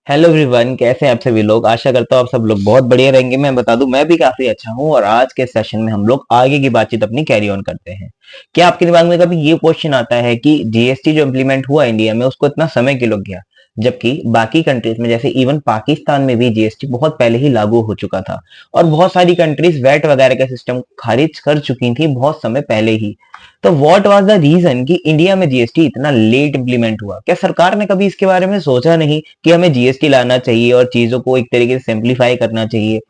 Hello everyone, कैसे हैं आप सभी लोग। आशा करता हूँ आप सब लोग बहुत बढ़िया रहेंगे। मैं बता दूं, मैं भी काफी अच्छा हूँ। और आज के सेशन में हम लोग आगे की बातचीत अपनी कैरी ऑन करते हैं। क्या आपके दिमाग में कभी ये क्वेश्चन आता है कि जीएसटी जो इम्प्लीमेंट हुआ इंडिया में, उसको इतना समय क्यों लग गया, जबकि बाकी कंट्रीज में जैसे इवन पाकिस्तान में भी जीएसटी बहुत पहले ही लागू हो चुका था। और बहुत सारी कंट्रीज वैट वगैरह का सिस्टम खारिज कर चुकी थी बहुत समय पहले ही। तो व्हाट वाज द रीजन कि इंडिया में जीएसटी इतना लेट इंप्लीमेंट हुआ? क्या सरकार ने कभी इसके बारे में सोचा नहीं कि हमें जीएसटी लाना चाहिए और चीजों को एक तरीके से सिंप्लीफाई करना चाहिए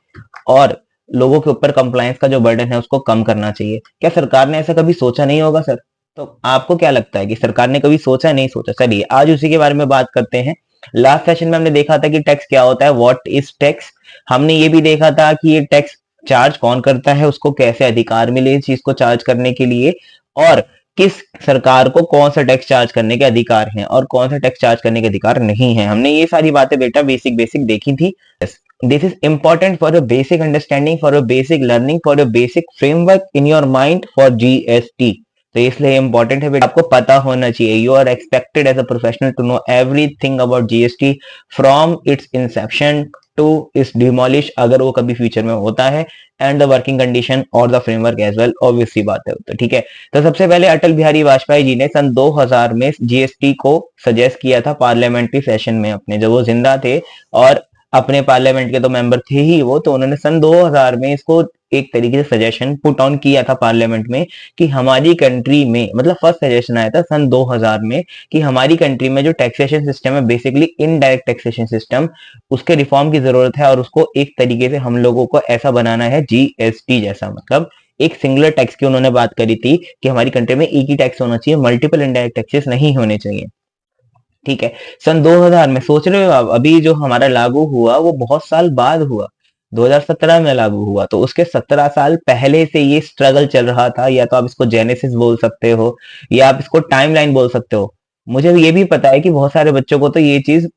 और लोगों के ऊपर कंप्लायंस का जो बर्डन है उसको कम करना चाहिए? क्या सरकार ने ऐसा कभी सोचा नहीं होगा सर? तो आपको क्या लगता है कि सरकार ने कभी सोचा नहीं सोचा? चलिए आज उसी के बारे में बात करते हैं। लास्ट सेशन में हमने देखा था कि टैक्स क्या होता है, व्हाट इज टैक्स। हमने ये भी देखा था कि ये टैक्स चार्ज कौन करता है, उसको कैसे अधिकार मिले इस चीज को चार्ज करने के लिए, और किस सरकार को कौन सा टैक्स चार्ज करने के अधिकार हैं और कौन सा टैक्स चार्ज करने के अधिकार नहीं है। हमने ये सारी बातें बेटा बेसिक बेसिक देखी थी। This is important for a basic understanding, for a basic learning, for a basic framework in your mind for GST. तो इसलिए इंपॉर्टेंट है बेटा, आपको पता होना चाहिए। You are expected as a professional to know everything about GST from its inception to its demolish, अगर वो कभी फ्यूचर में होता है, एंड द वर्किंग कंडीशन और the framework as well. Obvious सी बात है। तो ठीक है। तो सबसे पहले अटल बिहारी वाजपेयी जी ने सन 2000 में जीएसटी को सजेस्ट किया था पार्लियामेंट्री सेशन में अपने, जब वो जिंदा थे और अपने पार्लियामेंट के तो मेंबर थे ही वो। तो उन्होंने सन 2000 में इसको एक तरीके से सजेशन पुट ऑन किया था पार्लियामेंट में कि हमारी कंट्री में, मतलब फर्स्ट सजेशन आया था सन 2000 में कि हमारी कंट्री में जो टैक्सेशन सिस्टम है, बेसिकली इनडायरेक्ट टैक्सेशन सिस्टम, उसके रिफॉर्म की जरूरत है। और उसको एक तरीके से हम लोगों को ऐसा बनाना है जीएसटी जैसा, मतलब एक सिंगुलर टैक्स की उन्होंने बात करी थी कि हमारी कंट्री में एक ही टैक्स होना चाहिए, मल्टीपल इनडायरेक्ट टैक्सेस नहीं होने चाहिए। ठीक है। सन 2000 में सोच रहे हो आप, अभी जो हमारा लागू हुआ वो बहुत साल बाद हुआ, 2017 में लागू हुआ। तो उसके 17 साल पहले से ये स्ट्रगल चल रहा था। या तो आप इसको जेनेसिस बोल सकते हो या आप इसको टाइमलाइन बोल सकते हो। मुझे ये भी पता है कि बहुत सारे बच्चों को तो ये चीज,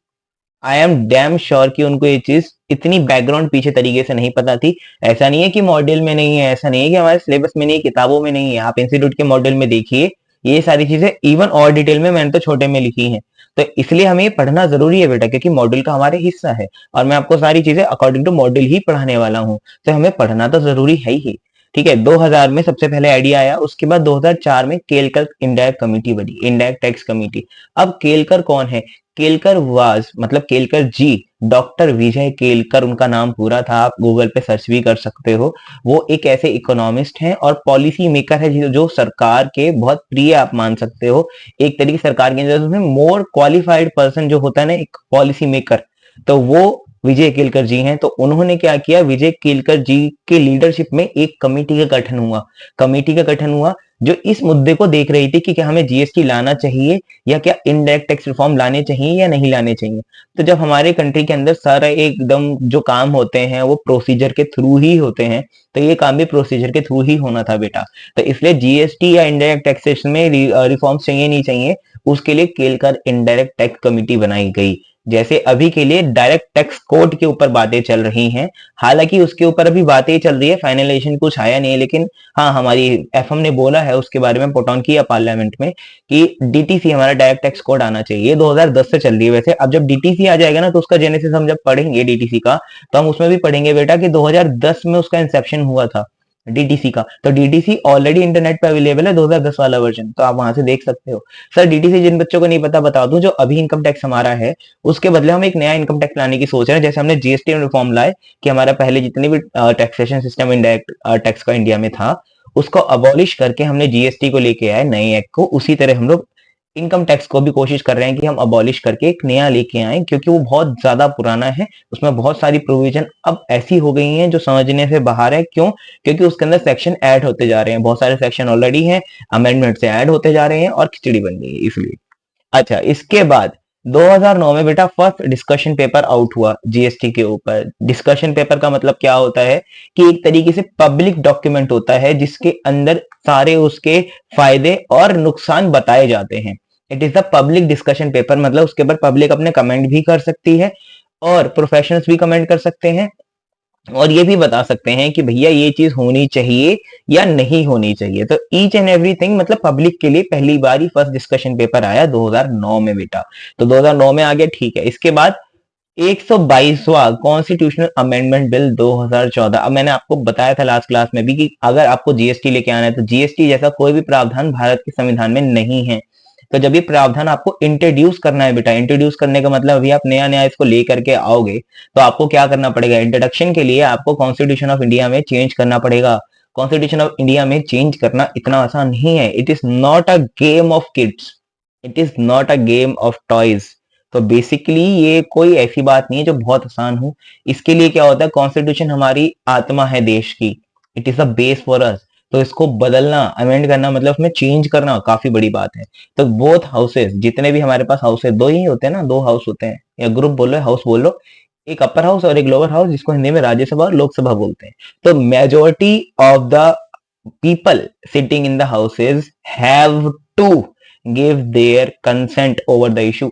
आई एम डैम श्योर कि उनको ये चीज इतनी बैकग्राउंड पीछे तरीके से नहीं पता थी। ऐसा नहीं है कि मॉडल में नहीं है, ऐसा नहीं है कि हमारे सिलेबस में नहीं है, किताबों में नहीं है। आप इंस्टीट्यूट के मॉडल में देखिए, ये सारी चीजें इवन और डिटेल में मैंने तो छोटे में लिखी हैं। तो इसलिए हमें ये पढ़ना जरूरी है बेटा, क्योंकि मॉड्यूल का हमारे हिस्सा है और मैं आपको सारी चीजें अकॉर्डिंग टू मॉड्यूल ही पढ़ाने वाला हूँ। तो हमें पढ़ना तो जरूरी है ही। ठीक है। 2000 में सबसे पहले आइडिया आया, उसके बाद 2004 में केलकर इंडायरेक्ट कमेटी बनी, इंडायरेक्ट टैक्स कमेटी। अब केलकर कौन है? केलकर वाज, मतलब केलकर जी, डॉक्टर विजय केलकर उनका नाम पूरा था। आप गूगल पे सर्च भी कर सकते हो। वो एक ऐसे इकोनॉमिस्ट हैं और पॉलिसी मेकर है जो सरकार के बहुत प्रिय, आप मान सकते हो एक तरीके से सरकार के अंदर मोर क्वालिफाइड पर्सन जो होता है ना, एक पॉलिसी मेकर, तो वो विजय केलकर जी हैं। तो उन्होंने क्या किया, विजय केलकर जी के लीडरशिप में एक कमेटी का गठन हुआ। कमेटी का गठन हुआ जो इस मुद्दे को देख रही थी कि क्या हमें जीएसटी लाना चाहिए या क्या इनडायरेक्ट टैक्स रिफॉर्म लाने चाहिए या नहीं लाने चाहिए। तो जब हमारे कंट्री के अंदर सारा एकदम जो काम होते हैं वो प्रोसीजर के थ्रू ही होते हैं, तो ये काम भी प्रोसीजर के थ्रू ही होना था बेटा। तो इसलिए जीएसटी या इनडायरेक्ट टैक्सेशन में रिफॉर्म्स चाहिए नहीं चाहिए, उसके लिए केलकर इनडायरेक्ट टैक्स कमेटी बनाई गई। जैसे अभी के लिए डायरेक्ट टैक्स कोड के ऊपर बातें चल रही हैं, हालांकि उसके ऊपर अभी बातें चल रही है, फाइनलाइजेशन कुछ आया नहीं है, लेकिन हाँ हमारी एफएम ने बोला है, उसके बारे में पुट ऑन किया पार्लियामेंट में कि डीटीसी हमारा डायरेक्ट टैक्स कोड आना चाहिए। ये 2010 से चल रही है वैसे। अब जब डीटीसी आ जाएगा ना, तो उसका जेनेसिस हम जब पढ़ेंगे डीटीसी का, तो हम उसमें भी पढ़ेंगे बेटा कि 2010 में उसका इंसेप्शन हुआ था डीटीसी का। तो डीटीसी ऑलरेडी इंटरनेट पे अवेलेबल है, 2010 वाला वर्जन, तो आप वहां से देख सकते हो। सर डीटीसी जिन बच्चों को नहीं पता बता दूं, जो अभी इनकम टैक्स हमारा है उसके बदले हम एक नया इनकम टैक्स लाने की सोच रहे हैं। जैसे हमने जीएसटी में रिफॉर्म लाए कि हमारा पहले जितने भी टैक्सेशन सिस्टम इनडायरेक्ट टैक्स का इंडिया में था, उसको अबॉलिश करके हमने जीएसटी को लेके आए नए एक्ट को। उसी तरह हम लोग इनकम टैक्स को भी कोशिश कर रहे हैं कि हम अबॉलिश करके एक नया लेके आए, क्योंकि वो बहुत ज्यादा पुराना है। उसमें बहुत सारी प्रोविजन अब ऐसी हो गई हैं जो समझने से बाहर है। क्यों? क्योंकि उसके अंदर सेक्शन ऐड होते जा रहे हैं, बहुत सारे सेक्शन ऑलरेडी हैं, अमेंडमेंट से ऐड होते जा रहे हैं और खिचड़ी बन गई है इसलिए। अच्छा, इसके बाद 2009 में बेटा फर्स्ट डिस्कशन पेपर आउट हुआ जीएसटी के ऊपर। डिस्कशन पेपर का मतलब क्या होता है कि एक तरीके से पब्लिक डॉक्यूमेंट होता है जिसके अंदर सारे उसके फायदे और नुकसान बताए जाते हैं। It is the public discussion paper, मतलब उसके ऊपर पब्लिक अपने कमेंट भी कर सकती है और प्रोफेशनल्स भी कमेंट कर सकते हैं और ये भी बता सकते हैं कि भैया ये चीज होनी चाहिए या नहीं होनी चाहिए। तो ईच एंड एवरीथिंग, मतलब पब्लिक के लिए पहली बार ही फर्स्ट डिस्कशन पेपर आया 2009 में बेटा। तो 2009 में आ गया, ठीक है। इसके बाद 122वां कॉन्स्टिट्यूशनल अमेंडमेंट बिल 2014। अब मैंने आपको बताया था लास्ट क्लास में भी कि अगर आपको जीएसटी लेके आना है तो जीएसटी जैसा कोई भी प्रावधान भारत के संविधान में नहीं है। तो जब ये प्रावधान आपको इंट्रोड्यूस करना है बेटा, इंट्रोड्यूस करने का मतलब अभी आप नया नया इसको लेकर के आओगे तो आपको क्या करना पड़ेगा, इंट्रोडक्शन के लिए आपको कॉन्स्टिट्यूशन ऑफ इंडिया में चेंज करना पड़ेगा। कॉन्स्टिट्यूशन ऑफ इंडिया में चेंज करना इतना आसान नहीं है। It is not a game of kids, it is not a game of toys. तो बेसिकली ये कोई ऐसी बात नहीं है जो बहुत आसान हो। इसके लिए क्या होता है, कॉन्स्टिट्यूशन हमारी आत्मा है देश की, it is a base for us. तो इसको बदलना, अमेंड करना मतलब उसमें चेंज करना काफी बड़ी बात है। तो बोथ हाउसेस, जितने भी हमारे पास हाउसेस, दो ही होते हैं ना, दो हाउस होते हैं या ग्रुप बोलो, हाउस बोलो, एक अपर हाउस और एक लोअर हाउस, जिसको हिंदी में राज्यसभा और लोकसभा बोलते हैं। तो majority of the people sitting in the houses have to give their consent over the issue।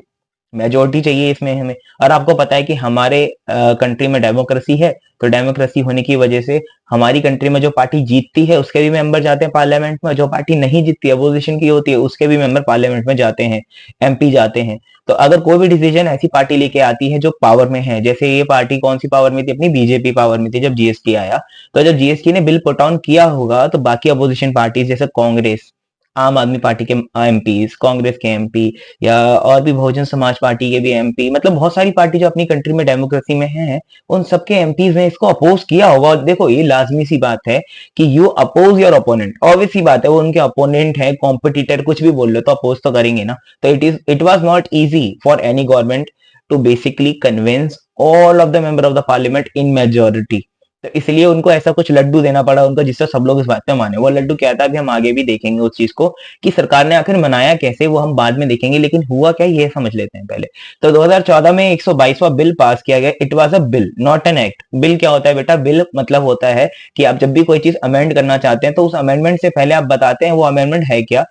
Majority चाहिए इसमें हमें। और आपको पता है कि हमारे कंट्री में डेमोक्रेसी है, तो डेमोक्रेसी होने की वजह से हमारी कंट्री में जो पार्टी जीतती है उसके भी मेंबर जाते हैं पार्लियामेंट में, जो पार्टी नहीं जीतती, अपोजिशन की होती है, उसके भी मेंबर पार्लियामेंट में जाते हैं, एमपी जाते हैं। तो अगर कोई भी डिसीजन ऐसी पार्टी लेके आती है जो पावर में है, जैसे ये पार्टी कौन सी पावर में थी, अपनी बीजेपी पावर में थी जब जीएसटी आया, तो जब जीएसटी ने बिल पुट ऑन किया होगा तो बाकी अपोजिशन पार्टी जैसे कांग्रेस, आम आदमी पार्टी के एमपी, कांग्रेस के एमपी, या और भी बहुजन समाज पार्टी के भी एमपी, मतलब बहुत सारी पार्टी जो अपनी कंट्री में डेमोक्रेसी में है, उन सबके एमपीज ने इसको अपोज किया होगा। और देखो ये लाजमी सी बात है कि you oppose your opponent, obvious सी बात है, वो उनके अपोनेंट है, कॉम्पिटिटर, कुछ भी बोल लो तो अपोज तो करेंगे ना। तो it was not easy for any government to basically convince all of the member of the parliament in majority. तो इसलिए उनको ऐसा कुछ लड्डू देना पड़ा उनको, जिससे सब लोग इस बात पे माने। वो लड्डू क्या था अभी हम आगे भी देखेंगे उस चीज को, कि सरकार ने आखिर मनाया कैसे, वो हम बाद में देखेंगे, लेकिन हुआ क्या ये समझ लेते हैं पहले। तो 2014 में 122वां बिल पास किया गया। It was a bill, not an act. Bill क्या होता है बेटा, बिल मतलब होता है कि आप जब भी कोई चीज अमेंड करना चाहते हैं तो उस अमेंडमेंट से पहले आप बताते हैं वो अमेंडमेंट है क्या,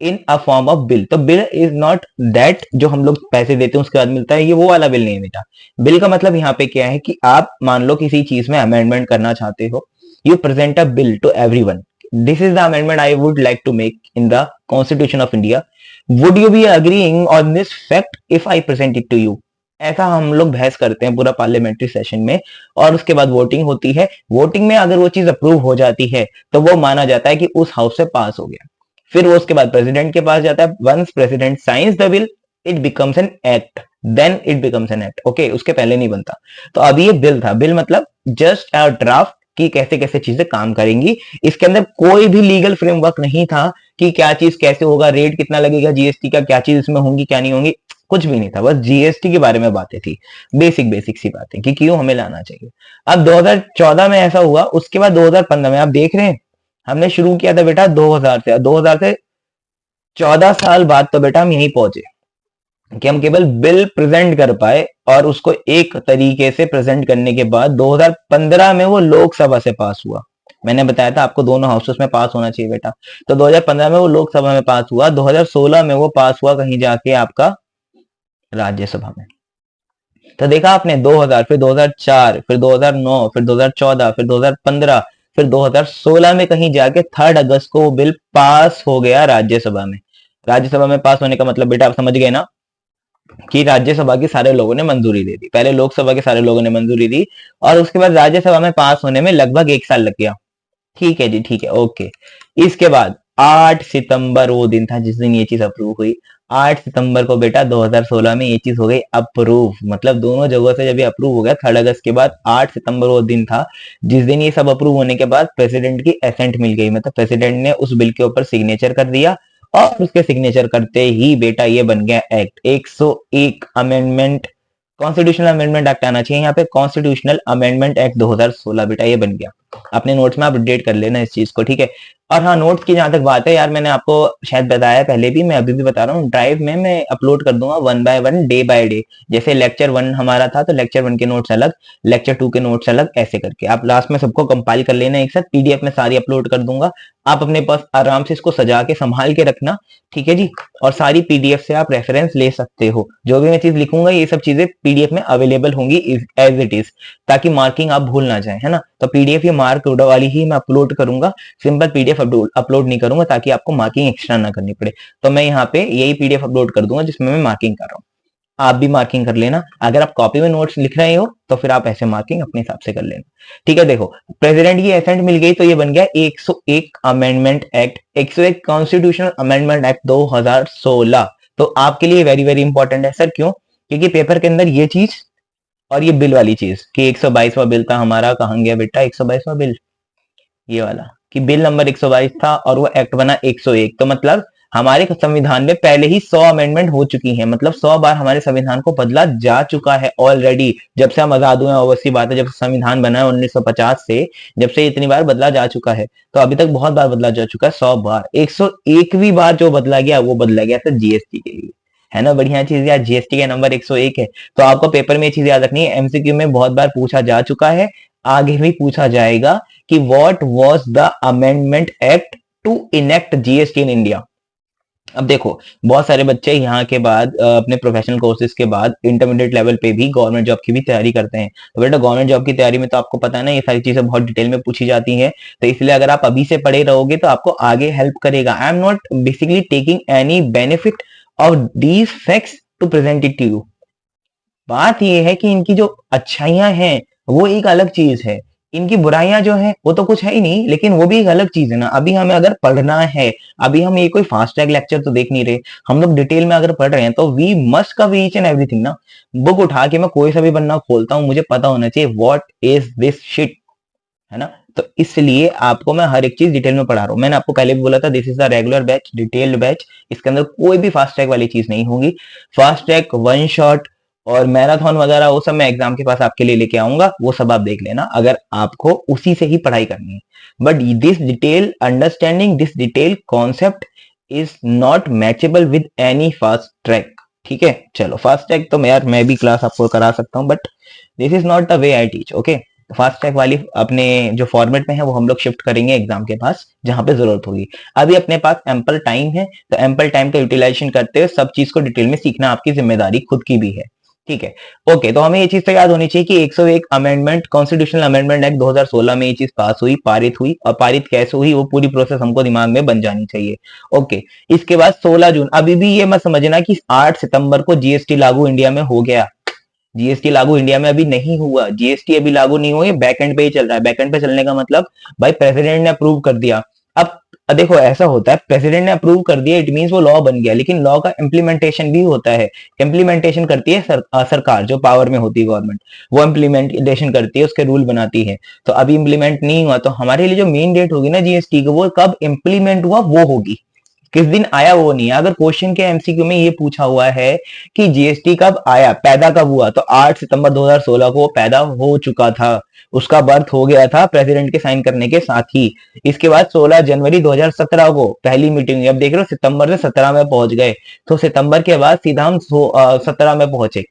इन अ फॉर्म ऑफ बिल। तो बिल इज नॉट दैट जो हम लोग पैसे देते हैं उसके बाद मिलता है, ये वो वाला बिल नहीं है बेटा। बिल का मतलब यहाँ पे क्या है कि आप मान लो किसी चीज में अमेंडमेंट करना चाहते हो, you present a bill to everyone, this is the amendment I would like to make in the constitution of India, would you be agreeing on this fact if I present it to you. ऐसा हम लोग बहस करते हैं पूरा parliamentary session में, और उसके बाद वोटिंग होती है। वोटिंग में अगर वो चीज अप्रूव हो जाती है तो वो माना जाता है कि उस हाउस से पास हो गया। फिर वो उसके बाद प्रेसिडेंट के पास जाता है। Once president signs the bill, it becomes an act, then it becomes an act. Okay, उसके पहले नहीं बनता। तो अभी ये बिल था, बिल मतलब जस्ट अ ड्राफ्ट कि कैसे कैसे चीजें काम करेंगी। इसके अंदर कोई भी लीगल फ्रेमवर्क नहीं था कि क्या चीज कैसे होगा, रेट कितना लगेगा जीएसटी का, क्या चीज इसमें होंगी क्या नहीं होंगी, कुछ भी नहीं था। बस जीएसटी के बारे में बातें थी, बेसिक बेसिक सी बातें कि क्यों हमें लाना चाहिए। अब 2014 में ऐसा हुआ। उसके बाद 2015 में आप देख रहे हैं, हमने शुरू किया था बेटा 2000 से, 2000 से 14 साल बाद तो बेटा हम यहीं पहुंचे कि हम केवल बिल प्रेजेंट कर पाए, और उसको एक तरीके से प्रेजेंट करने के बाद 2015 में वो लोकसभा से पास हुआ। मैंने बताया था आपको दोनों हाउसेस में पास होना चाहिए बेटा। तो 2015 में वो लोकसभा में पास हुआ, 2016 में वो पास हुआ कहीं जाके आपका राज्यसभा में। तो देखा आपने 2000, फिर 2004, फिर 2009, फिर 2014, फिर 2015, फिर 2016 में कहीं जाके 3 अगस्त को वो बिल पास हो गया राज्यसभा में। राज्यसभा में पास होने का मतलब बेटा आप समझ गए ना, कि राज्यसभा की सारे लोगों ने मंजूरी दे दी। पहले लोकसभा के सारे लोगों ने मंजूरी दी, और उसके बाद राज्यसभा में पास होने में लगभग 1 साल लग गया। ठीक है जी, ठीक है, ओके। इसके बाद 8 सितंबर वो दिन था जिस दिन ये चीज अप्रूव हुई। 8 सितंबर को बेटा 2016 में ये चीज हो गई अप्रूव, मतलब दोनों जगहों से जब ये अप्रूव हो गया 3 अगस्त के बाद, 8 सितंबर वो दिन था जिस दिन ये सब अप्रूव होने के बाद प्रेसिडेंट की एसेंट मिल गई, मतलब प्रेसिडेंट ने उस बिल के ऊपर सिग्नेचर कर दिया। और उसके सिग्नेचर करते ही बेटा ये बन गया act. 101 amendment, constitutional amendment act आना चाहिए यहाँ पे, कॉन्स्टिट्यूशनल अमेंडमेंट एक्ट 2016 बेटा ये बन गया। अपने नोट्स में आप अपडेट कर लेना इस चीज को, ठीक है। और हाँ, नोट्स की जहां तक बात है यार, मैंने आपको शायद बताया पहले भी, मैं अभी भी बता रहा हूँ, ड्राइव में मैं अपलोड कर दूंगा 1 बाय 1 डे बाय डे। जैसे लेक्चर 1 हमारा था तो लेक्चर 1 के नोट्स अलग, लेक्चर 2 के नोट्स अलग, ऐसे करके आप लास्ट में सबको कंपाइल कर लेना एक साथ, पीडीएफ में सारी अपलोड कर दूंगा। आप अपने पास आराम से इसको सजा के संभाल के रखना, ठीक है जी। और सारी पीडीएफ से आप रेफरेंस ले सकते हो, जो भी मैं चीज लिखूंगा ये सब चीजें पीडीएफ में अवेलेबल होंगी एज इट इज, ताकि मार्किंग आप भूल ना जाए, है ना। तो पीडीएफ ये मार्क वाली ही मैं अपलोड करूंगा, सिंपल पीडीएफ अपलोड नहीं करूंगा ताकि आपको मार्किंग एक्स्ट्रा ना करनी पड़े। तो मैं यहाँ पे यही पीडीएफ अपलोड कर दूंगा जिसमें मैं मार्किंग कर रहा हूँ। आप भी मार्किंग कर लेना। अगर आप कॉपी में नोट्स लिख रहे हो तो फिर आप ऐसे मार्किंग अपने हिसाब से कर लेना। ठीक है, देखो प्रेसिडेंट की एसेंट मिल गई तो ये बन गया 101 amendment act, 101 constitutional amendment act 2016। तो आपके लिए वेरी वेरी इंपॉर्टेंट है। सर क्यों? क्योंकि पेपर के अंदर ये चीज और ये बिल वाली चीज कि 122वां बिल था हमारा, कहां गया बेटा 122वां बिल, ये वाला, कि बिल नंबर 122 था और वो एक्ट बना 101। तो मतलब हमारे संविधान में पहले ही 100 अमेंडमेंट हो चुकी हैं, मतलब 100 बार हमारे संविधान को बदला जा चुका है ऑलरेडी। जब से हम आजाद हुए हैं, ऑब्वियसली बात है, जब से संविधान बना है 1950 से, जब से इतनी बार बदला जा चुका है। तो अभी तक बहुत बार बदला जा चुका है, 100 बार। 101वीं बार जो बदला गया वो बदला गया था जीएसटी के लिए। है ना बढ़िया चीज यार, जीएसटी का नंबर 101 है। तो आपको पेपर में ये चीज याद रखनी है, एमसीक्यू में बहुत बार पूछा जा चुका है, आगे भी पूछा जाएगा कि what was the amendment act to enact GST in India. अब देखो बहुत सारे बच्चे यहाँ के बाद अपने प्रोफेशनल कोर्सेज के बाद इंटरमीडिएट लेवल पे भी गवर्नमेंट जॉब की भी तैयारी करते हैं। तो बेटा गवर्नमेंट जॉब की तैयारी में तो आपको पता है ना, ये सारी चीजें बहुत डिटेल में पूछी जाती हैं। तो इसलिए अगर आप अभी से पढ़े रहोगे तो आपको आगे हेल्प करेगा। I am not basically taking any benefit of these facts to present it to you. बात यह है कि इनकी जो अच्छाइयां हैं वो एक अलग चीज है, इनकी बुराइयां जो है वो तो कुछ है ही नहीं, लेकिन वो भी एक अलग चीज है ना। अभी हमें अगर पढ़ना है, अभी हम ये कोई फास्ट ट्रैक लेक्चर तो देख नहीं रहे, हम लोग डिटेल में अगर पढ़ रहे हैं तो we must cover each and everything ना। बुक उठा के मैं कोई सा भी पन्ना खोलता हूँ, मुझे पता होना चाहिए व्हाट इज दिस शिट, है ना। तो इसलिए आपको मैं हर एक चीज डिटेल में पढ़ा रहा हूँ। मैंने आपको पहले भी बोला था this is the regular batch, detailed batch. इसके अंदर कोई भी फास्ट ट्रैक वाली चीज नहीं होगी। फास्ट ट्रैक, वन शॉट और मैराथन वगैरह वो सब मैं एग्जाम के पास आपके लिए लेके आऊंगा, वो सब आप देख लेना अगर आपको उसी से ही पढ़ाई करनी है। But this detail understanding, this detail concept is not matchable with any fast track. ठीक है, चलो फास्ट ट्रैक तो यार मैं भी क्लास आपको करा सकता हूँ, but this is not the way I teach. Okay, fast track वाली अपने जो फॉर्मेट में है वो हम लोग शिफ्ट करेंगे एग्जाम के पास जहां पे जरूरत होगी। अभी अपने पास एम्पल टाइम है, तो एम्पल टाइम का यूटिलाइजेशन करते हुए सब चीज को डिटेल में सीखना आपकी जिम्मेदारी खुद की भी है। ठीक है, ओके। तो हमें ये चीज तो याद होनी चाहिए कि 101 अमेंडमेंट, कॉन्स्टिट्यूशनल अमेंडमेंट एक्ट 2016 में ये चीज पास हुई, पारित हुई, और पारित कैसे हुई वो पूरी प्रोसेस हमको दिमाग में बन जानी चाहिए। ओके, इसके बाद 16 जून, अभी भी ये मत समझना कि 8 सितंबर को जीएसटी लागू इंडिया में हो गया। जीएसटी लागू इंडिया में अभी नहीं हुआ, जीएसटी अभी लागू नहीं हुआ, ये बैकएंड पे ही चल रहा है। बैकएंड पे चलने का मतलब भाई प्रेसिडेंट ने अप्रूव कर दिया। अब देखो ऐसा होता है, प्रेसिडेंट ने अप्रूव कर दिया इट मींस वो लॉ बन गया, लेकिन लॉ का इम्प्लीमेंटेशन भी होता है। इम्प्लीमेंटेशन करती है सरकार जो पावर में होती है, गवर्नमेंट, वो इम्प्लीमेंटेशन करती है, उसके रूल बनाती है। तो अभी इम्प्लीमेंट नहीं हुआ, तो हमारे लिए जो मेन डेट होगी ना जीएसटी को, वो कब इम्प्लीमेंट हुआ वो होगी, किस दिन आया वो नहीं है। अगर क्वेश्चन के एमसीक्यू में ये पूछा हुआ है कि जीएसटी कब आया, पैदा कब हुआ, तो 8 सितंबर 2016 को वो पैदा हो चुका था, उसका बर्थ हो गया था प्रेसिडेंट के साइन करने के साथ ही। इसके बाद 16 जनवरी 2017 को पहली मीटिंग हुई। अब देख रहे हो सितंबर से 17 में पहुंच गए, तो सितंबर के बाद सीधा हम 17 में पहुंचे।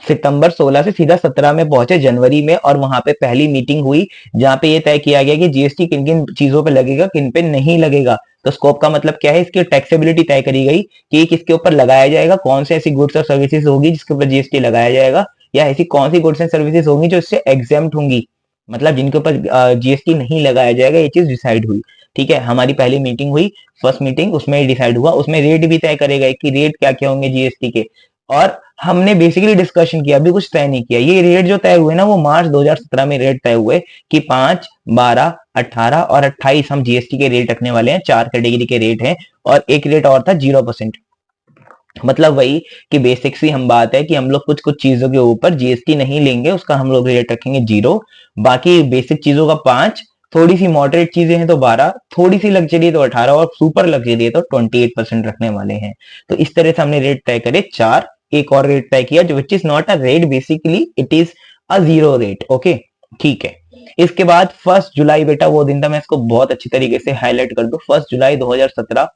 सितंबर 16 से सीधा 17 में पहुंचे जनवरी में, और वहां पे पहली मीटिंग हुई जहां पे ये तय किया गया कि जीएसटी किन किन चीजों पे लगेगा, किन पे नहीं लगेगा। तो स्कोप का मतलब क्या है, इसकी टैक्सेबिलिटी तय करी गई कि किसके ऊपर लगाया जाएगा, कौन से ऐसी गुड्स और सर्विसेज होगी जिसके ऊपर जीएसटी लगाया जाएगा, या ऐसी कौन सी गुड्स एंड सर्विसेज होंगी जो इससे एग्जेम्प्ट होंगी, मतलब जिनके ऊपर जीएसटी नहीं लगाया जाएगा। ये चीज डिसाइड हुई। ठीक है, हमारी पहली मीटिंग हुई, फर्स्ट मीटिंग, उसमें डिसाइड हुआ। उसमें रेट भी तय करे गए कि रेट क्या क्या होंगे जीएसटी के, और हमने बेसिकली डिस्कशन किया, अभी कुछ तय नहीं किया। ये रेट जो तय हुए ना वो मार्च 2017 में रेट तय हुए कि 5, 12, 18 और 28 हम जीएसटी के रेट रखने वाले हैं। 4 कैटेगरी के रेट हैं, और एक रेट और था 0%। मतलब वही कि बेसिक सी हम बात है कि हम लोग कुछ कुछ चीजों के ऊपर जीएसटी नहीं लेंगे, उसका हम लोग रेट रखेंगे 0। बाकी बेसिक चीजों का 5, थोड़ी सी मॉडरेट चीजें हैं तो 12, थोड़ी सी लग्जरी है तो 18, और सुपर लग्जरी है तो 28% रखने वाले हैं। तो इस तरह से हमने रेट तय करे 4। एक और रेट तय किया जो which is not a rate, basically it is a 0 rate. Okay, ठीक है। इसके बाद 1 जुलाई बेटा वो दिन था, मैं इसको बहुत अच्छी तरीके से हाईलाइट कर दूं, 1 जुलाई 2017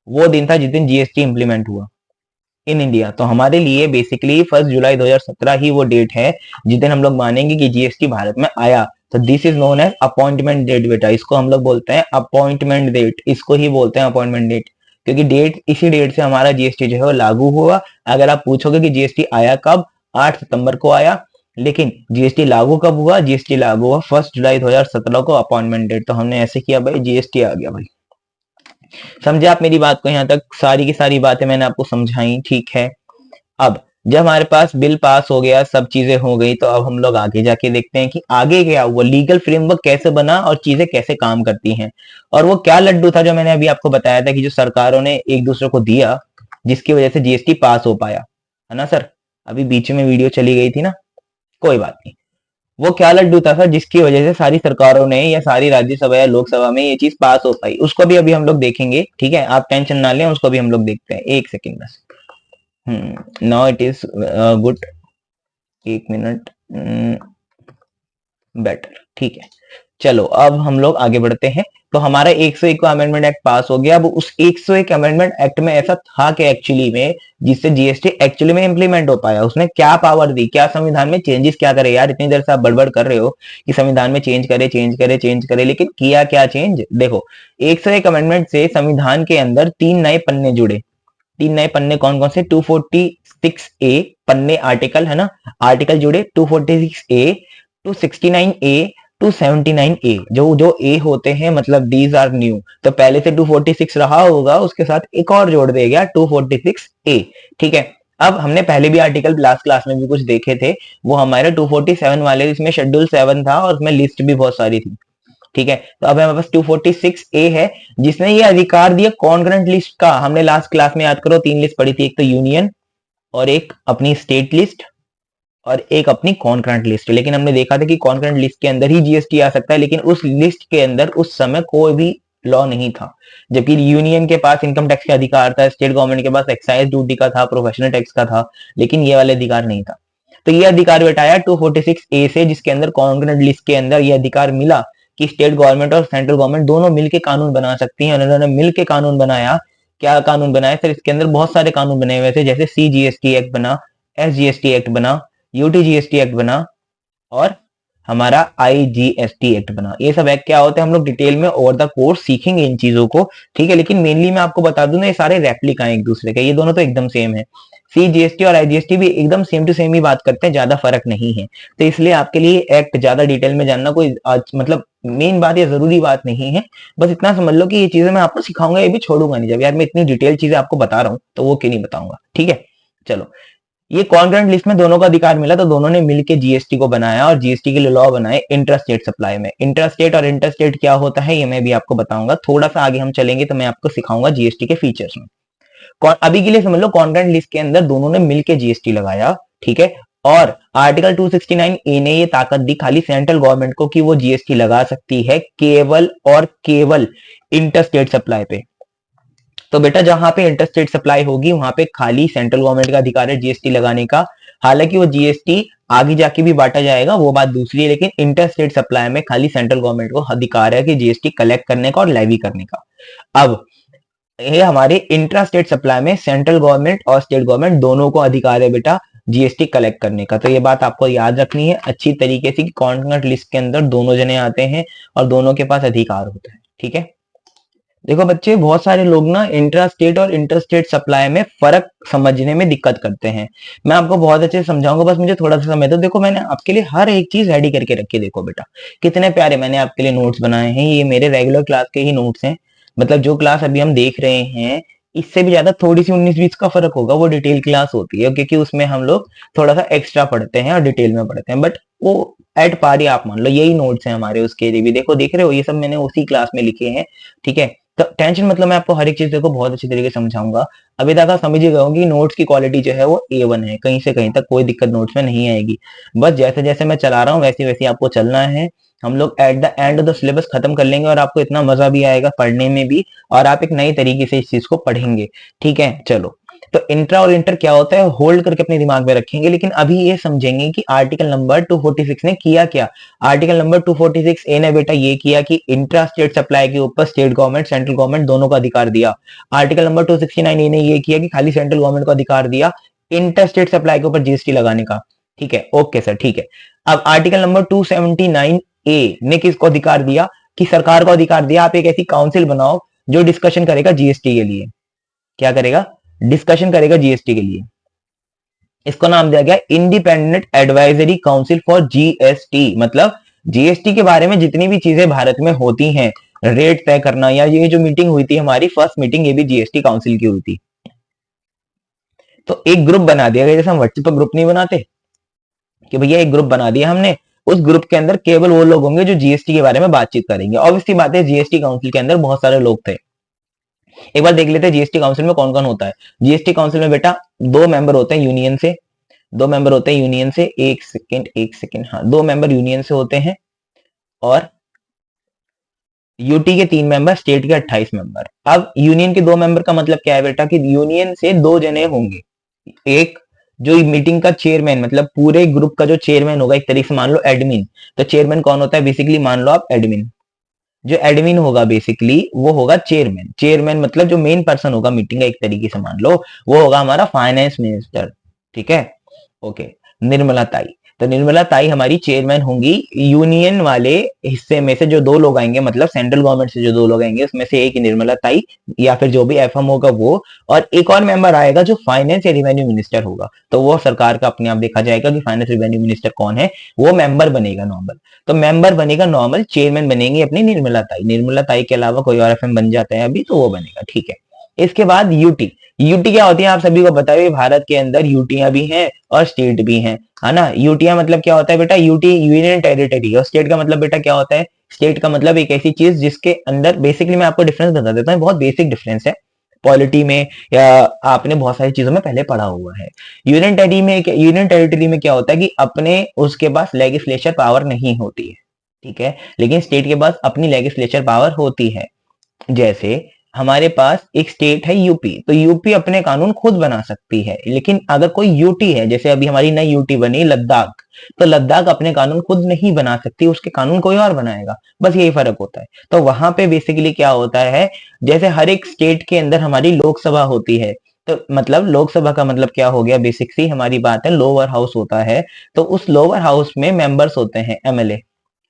वो दिन था जिस दिन जीएसटी इंप्लीमेंट हुआ इन इंडिया। तो हमारे लिए बेसिकली 1 जुलाई 2017 ही वो डेट है जिस दिन हम लोग मानेंगे कि जीएसटी भारत में आया। तो this is known as appointment date बेटा, इसको हम लोग बोलते हैं अपॉइंटमेंट डेट, इसको ही बोलते हैं अपॉइंटमेंट डेट, क्योंकि डेट, इसी डेट से हमारा जीएसटी जो है वो लागू हुआ। अगर आप पूछोगे कि जीएसटी आया कब, 8 सितंबर को आया, लेकिन जीएसटी लागू कब हुआ, जीएसटी लागू हुआ 1 जुलाई 2017 को, अपॉइंटमेंट डेट। तो हमने ऐसे किया भाई, जीएसटी आ गया भाई। समझे आप मेरी बात को? यहाँ तक सारी की सारी बातें मैंने आपको समझाई, ठीक है। अब जब हमारे पास बिल पास हो गया, सब चीजें हो गई, तो अब हम लोग आगे जाके देखते हैं कि आगे क्या हुआ, लीगल फ्रेमवर्क कैसे बना और चीजें कैसे काम करती हैं। और वो क्या लड्डू था जो मैंने अभी आपको बताया था कि जो सरकारों ने एक दूसरे को दिया, जिसकी वजह से जीएसटी पास हो पाया, है ना सर? अभी बीच में वीडियो चली गई थी ना, कोई बात नहीं। वो क्या लड्डू था सर जिसकी वजह से सारी सरकारों ने या सारी राज्यसभा या लोकसभा में ये चीज पास हो पाई, उसको भी अभी हम लोग देखेंगे, ठीक है? आप टेंशन ना लें, उसको भी हम लोग देखते हैं, एक सेकंड बस। नाउ इट इज गुड, एक मिनट, बेटर, ठीक है। चलो अब हम लोग आगे बढ़ते हैं। तो हमारा 101 अमेंडमेंट एक्ट पास हो गया। अब उस 101 अमेंडमेंट एक्ट में ऐसा था कि एक्चुअली में जिससे जीएसटी एक्चुअली में इंप्लीमेंट हो पाया, उसने क्या पावर दी, क्या संविधान में चेंजेस क्या करे? यार इतनी देर से आप बड़बड़ कर रहे हो कि संविधान में चेंज करे चेंज करे चेंज करे, लेकिन किया क्या चेंज? देखो, 101 अमेंडमेंट से संविधान के अंदर 3 नए पन्ने जुड़े। 3 नए पन्ने कौन कौन से? 246 ए पन्ने, आर्टिकल, है ना? आर्टिकल जुड़े 246 ए, 269 ए, 279 ए। जो जो ए होते हैं मतलब दीज आर न्यू, तो पहले से 246 रहा होगा, उसके साथ एक और जोड़ दिया गया 246 ए, ठीक है? अब हमने पहले भी आर्टिकल लास्ट क्लास में भी कुछ देखे थे, वो हमारे 247 वाले, इसमें शेड्यूल 7 था और उसमें लिस्ट भी बहुत सारी थी, ठीक है? तो अब हमारे पास 246 ए है, जिसने ये अधिकार दिया कॉन्करेंट लिस्ट का। हमने लास्ट क्लास में याद करो 3 लिस्ट पढ़ी थी, एक तो यूनियन और एक अपनी स्टेट लिस्ट और एक अपनी कॉन्करेंट लिस्ट। लेकिन हमने देखा था कि कॉन्करेंट लिस्ट के अंदर ही जीएसटी आ सकता है, लेकिन उस लिस्ट के अंदर उस समय कोई भी लॉ नहीं था। जबकि यूनियन के पास इनकम टैक्स का अधिकार था, स्टेट गवर्नमेंट के पास एक्साइज ड्यूटी का था, प्रोफेशनल टैक्स का था, लेकिन ये वाले अधिकार नहीं था। तो ये अधिकार बैठाया 246 ए से, जिसके अंदर कॉन्करेंट लिस्ट के अंदर ये अधिकार मिला कि स्टेट गवर्नमेंट और सेंट्रल गवर्नमेंट दोनों मिलकर कानून बना सकती हैं। उन्होंने मिलकर कानून बनाया। क्या कानून बनाया सर? इसके अंदर बहुत सारे कानून बने हुए थे, जैसे सीजीएसटी एक्ट बना, एसजीएसटी एक्ट बना, यूटीजीएसटी एक्ट बना और हमारा आईजीएसटी एक्ट बना। ये सब एक्ट क्या होते हैं हम लोग डिटेल में ओवर द कोर्स सीखेंगे इन चीजों को, ठीक है? लेकिन मेनली मैं आपको बता दूं ना, ये सारे रेप्लिका हैं एक दूसरे के, ये दोनों तो एकदम सेम है। सीजीएसटी और आईजीएसटी भी एकदम सेम टू सेम ही बात करते हैं, ज्यादा फर्क नहीं है। तो इसलिए आपके लिए एक्ट ज्यादा डिटेल में जानना कोई मतलब मेन बात या जरूरी बात नहीं है। बस इतना समझ लो कि ये चीजें मैं आपको सिखाऊंगा, ये भी छोड़ूंगा नहीं। जब यार मैं इतनी डिटेल चीजें आपको बता रहा हूँ तो वो क्यों नहीं बताऊंगा, ठीक है? चलो, ये कॉन्करेंट लिस्ट में दोनों को अधिकार मिला, तो दोनों ने मिलकर जीएसटी को बनाया और जीएसटी के लिए लॉ बनाए इंटर स्टेट सप्लाई में। इंटर स्टेट और इंटर स्टेट क्या होता है ये मैं भी आपको बताऊंगा, थोड़ा सा आगे हम चलेंगे तो मैं आपको सिखाऊंगा जीएसटी के फीचर्स में। अभी के लिए समझ लो कॉन्करेंट लिस्ट के अंदर दोनों ने मिलकर जीएसटी लगाया, ठीक है? और आर्टिकल 269 ए ने ये ताकत दी खाली सेंट्रल गवर्नमेंट को कि वो जीएसटी लगा सकती है केवल और केवल इंटर स्टेट सप्लाई पे। तो बेटा जहां पे इंटरस्टेट सप्लाई होगी वहां पे खाली सेंट्रल गवर्नमेंट का अधिकार है जीएसटी लगाने का। हालांकि वो जीएसटी आगे जाके भी बांटा जाएगा, वो बात दूसरी है, लेकिन इंटरस्टेट सप्लाई में खाली सेंट्रल गवर्नमेंट को अधिकार है कि जीएसटी कलेक्ट करने का और लेवी करने का। अब ये हमारे इंट्रा स्टेट सप्लाई में सेंट्रल गवर्नमेंट और स्टेट गवर्नमेंट दोनों को अधिकार है बेटा जीएसटी कलेक्ट करने का। तो ये बात आपको याद रखनी है अच्छी तरीके से कि कॉन्करेंट लिस्ट के अंदर दोनों जने आते हैं और दोनों के पास अधिकार होता है, ठीक है? देखो बच्चे, बहुत सारे लोग ना इंट्रा स्टेट और इंटर स्टेट सप्लाई में फर्क समझने में दिक्कत करते हैं। मैं आपको बहुत अच्छे से समझाऊंगा, बस मुझे थोड़ा सा समय दो। देखो मैंने आपके लिए हर एक चीज रेडी करके रखी है। देखो बेटा कितने प्यारे मैंने आपके लिए नोट्स बनाए हैं, ये मेरे रेगुलर क्लास के ही नोट्स हैं। मतलब जो क्लास अभी हम देख रहे हैं इससे भी ज्यादा थोड़ी सी 19-20 का फर्क होगा, वो डिटेल क्लास होती है, क्योंकि उसमें हम लोग थोड़ा सा एक्स्ट्रा पढ़ते हैं और डिटेल में पढ़ते हैं। बट वो एट पार ही आप मान लो, यही नोट्स हैं हमारे उसके लिए भी। देखो देख रहे हो, ये सब मैंने उसी क्लास में लिखे हैं, ठीक है? तो टेंशन मतलब मैं आपको हर एक चीज देखो बहुत अच्छी तरीके से समझाऊंगा। अभी तक आप समझ ही गए होंगे कि नोट्स की क्वालिटी जो है वो A1 है, कहीं से कहीं तक कोई दिक्कत नोट्स में नहीं आएगी। बस जैसे जैसे मैं चला रहा हूँ वैसे वैसे आपको चलना है। हम लोग at the end of the syllabus खत्म कर लेंगे और आपको इतना मजा भी आएगा पढ़ने में भी, और आप एक नई तरीके से इस चीज को पढ़ेंगे, ठीक है? चलो, तो इंट्रा और इंटर क्या होता है होल्ड करके अपने दिमाग में रखेंगे, लेकिन अभी ये समझेंगे कि आर्टिकल नंबर 246 ने किया क्या। आर्टिकल नंबर 246 ए ने बेटा ये किया कि इंट्रा स्टेट सप्लाई के ऊपर स्टेट गवर्नमेंट सेंट्रल गवर्नमेंट दोनों को अधिकार दिया। आर्टिकल नंबर 269 ए ने ये किया कि खाली सेंट्रल गवर्नमेंट को अधिकार दिया इंटर स्टेट सप्लाई के ऊपर जीएसटी लगाने का, ठीक है? ओके सर, ठीक है। अब आर्टिकल नंबर 279 ए ने किसको अधिकार दिया? कि सरकार को अधिकार दिया आप एक ऐसी काउंसिल बनाओ जो डिस्कशन करेगा जीएसटी के लिए। क्या करेगा? डिस्कशन करेगा जीएसटी के लिए। इसको नाम दिया गया independent advisory council for GST. मतलब जीएसटी के बारे में जितनी भी चीजें भारत में होती हैं, रेट तय करना, या ये जो मीटिंग हुई थी हमारी फर्स्ट मीटिंग, ये भी जीएसटी काउंसिल की हुई थी। तो एक ग्रुप बना दिया गया, जैसे हम व्हाट्सएप पर ग्रुप नहीं बनाते कि भैया एक ग्रुप बना दिया हमने, उस ग्रुप के अंदर केवल वो लोग होंगे जो जीएसटी के बारे में बातचीत करेंगे। ऑब्वियसली बात है, जीएसटी काउंसिल के अंदर बहुत सारे लोग थे। एक बार देख लेते हैं जीएसटी काउंसिल में कौन कौन होता है। जीएसटी काउंसिल में बेटा दो मेंबर होते हैं यूनियन से, दो मेंबर होते हैं यूनियन से, एक सेकेंड, हाँ, दो मेंबर यूनियन से होते हैं, और यूटी के 3 मेंबर, स्टेट के 28 मेंबर। अब यूनियन के 2 मेंबर का मतलब क्या है बेटा, कि यूनियन से 2 जने होंगे। एक जो मीटिंग का चेयरमैन, मतलब पूरे ग्रुप का जो चेयरमैन होगा, एक तरीके से मान लो एडमिन। तो चेयरमैन कौन होता है, बेसिकली मान लो आप एडमिन। जो एडमिन होगा बेसिकली वो होगा चेयरमैन। चेयरमैन मतलब जो मेन पर्सन होगा मीटिंग का, एक तरीके से मान लो वो होगा हमारा फाइनेंस मिनिस्टर। ठीक है, ओके। निर्मला ताई, तो निर्मला ताई हमारी चेयरमैन होंगी। यूनियन वाले हिस्से में से जो 2 लोग आएंगे, मतलब सेंट्रल गवर्नमेंट से जो 2 लोग आएंगे, उसमें से एक निर्मला ताई या फिर जो भी एफएम होगा वो, और एक और मेंबर आएगा जो फाइनेंस या रिवेन्यू मिनिस्टर होगा। तो वो सरकार का अपने आप देखा जाएगा कि फाइनेंस रिवेन्यू मिनिस्टर कौन है, वो मेंबर बनेगा नॉर्मल। तो मेंबर बनेगा नॉर्मल, चेयरमैन बनेंगे अपनी निर्मला ताई। निर्मला ताई के अलावा कोई और एफएम बन जाता है अभी तो वो बनेगा, ठीक है। इसके बाद यूटी। यूटी क्या होती है आप सभी को पता है, भारत के अंदर यूटियां भी हैं और स्टेट भी हैं, है ना। यूटियां मतलब क्या होता है बेटा, यूटी यूनियन टेरिटरी, और स्टेट का मतलब बेटा क्या होता है, स्टेट का मतलब एक ऐसी चीज जिसके अंदर, बेसिकली मैं आपको डिफरेंस बता देता हूँ, बहुत बेसिक डिफरेंस है पॉलिटी में, या आपने बहुत सारी चीजों में पहले पढ़ा हुआ है। यूनियन टेरिटरी में क्या होता है कि अपने उसके पास लेजिस्लेचर पावर नहीं होती है, ठीक है, लेकिन स्टेट के पास अपनी लेजिस्लेचर पावर होती है। जैसे हमारे पास एक स्टेट है यूपी, तो यूपी अपने कानून खुद बना सकती है, लेकिन अगर कोई यूटी है, जैसे अभी हमारी नई यूटी बनी लद्दाख, तो लद्दाख अपने कानून खुद नहीं बना सकती, उसके कानून कोई और बनाएगा, बस यही फर्क होता है। तो वहां पे बेसिकली क्या होता है, जैसे हर एक स्टेट के अंदर हमारी लोकसभा होती है, तो मतलब लोकसभा का मतलब क्या हो गया, बेसिकली हमारी बात है लोअर हाउस होता है। तो उस लोअर हाउस में मेंबर्स होते हैं MLA,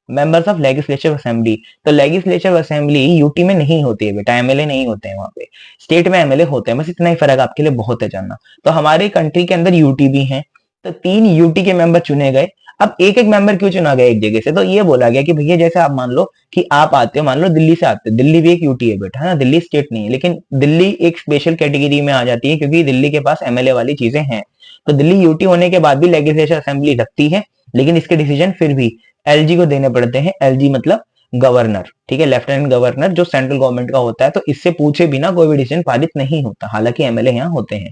members of legislative assembly. तो लेजिस्लेटिव असेंबली यूटी में नहीं होती है बेटा, एमएलए नहीं होते हैं वहां पे, स्टेट में एमएलए होते हैं, बस इतना ही फर्क आपके लिए बहुत है जानना। तो हमारे कंट्री के अंदर यूटी भी है, तो 3 यूटी के मेंबर चुने गए। अब एक एक मेंबर क्यों चुना गया एक जगह से, तो ये बोला गया कि भैया जैसे आप मान लो कि आप आते हो, मान लो दिल्ली से आते हो, दिल्ली भी एक यूटी है बेटा, है ना, दिल्ली स्टेट नहीं है, लेकिन दिल्ली एक स्पेशल कैटेगरी में आ जाती है क्योंकि दिल्ली के पास एमएलए वाली चीजें हैं। तो दिल्ली यूटी होने के बाद भी लेजिस्लेटिव असेंबली रखती है, लेकिन इसके डिसीजन फिर भी एलजी को देने पड़ते हैं। एलजी मतलब गवर्नर, ठीक है, लेफ्टिनेंट गवर्नर, जो सेंट्रल गवर्नमेंट का होता है। तो इससे पूछे बिना कोई भी डिसीजन पारित नहीं होता, हालांकि एमएलए यहाँ होते हैं।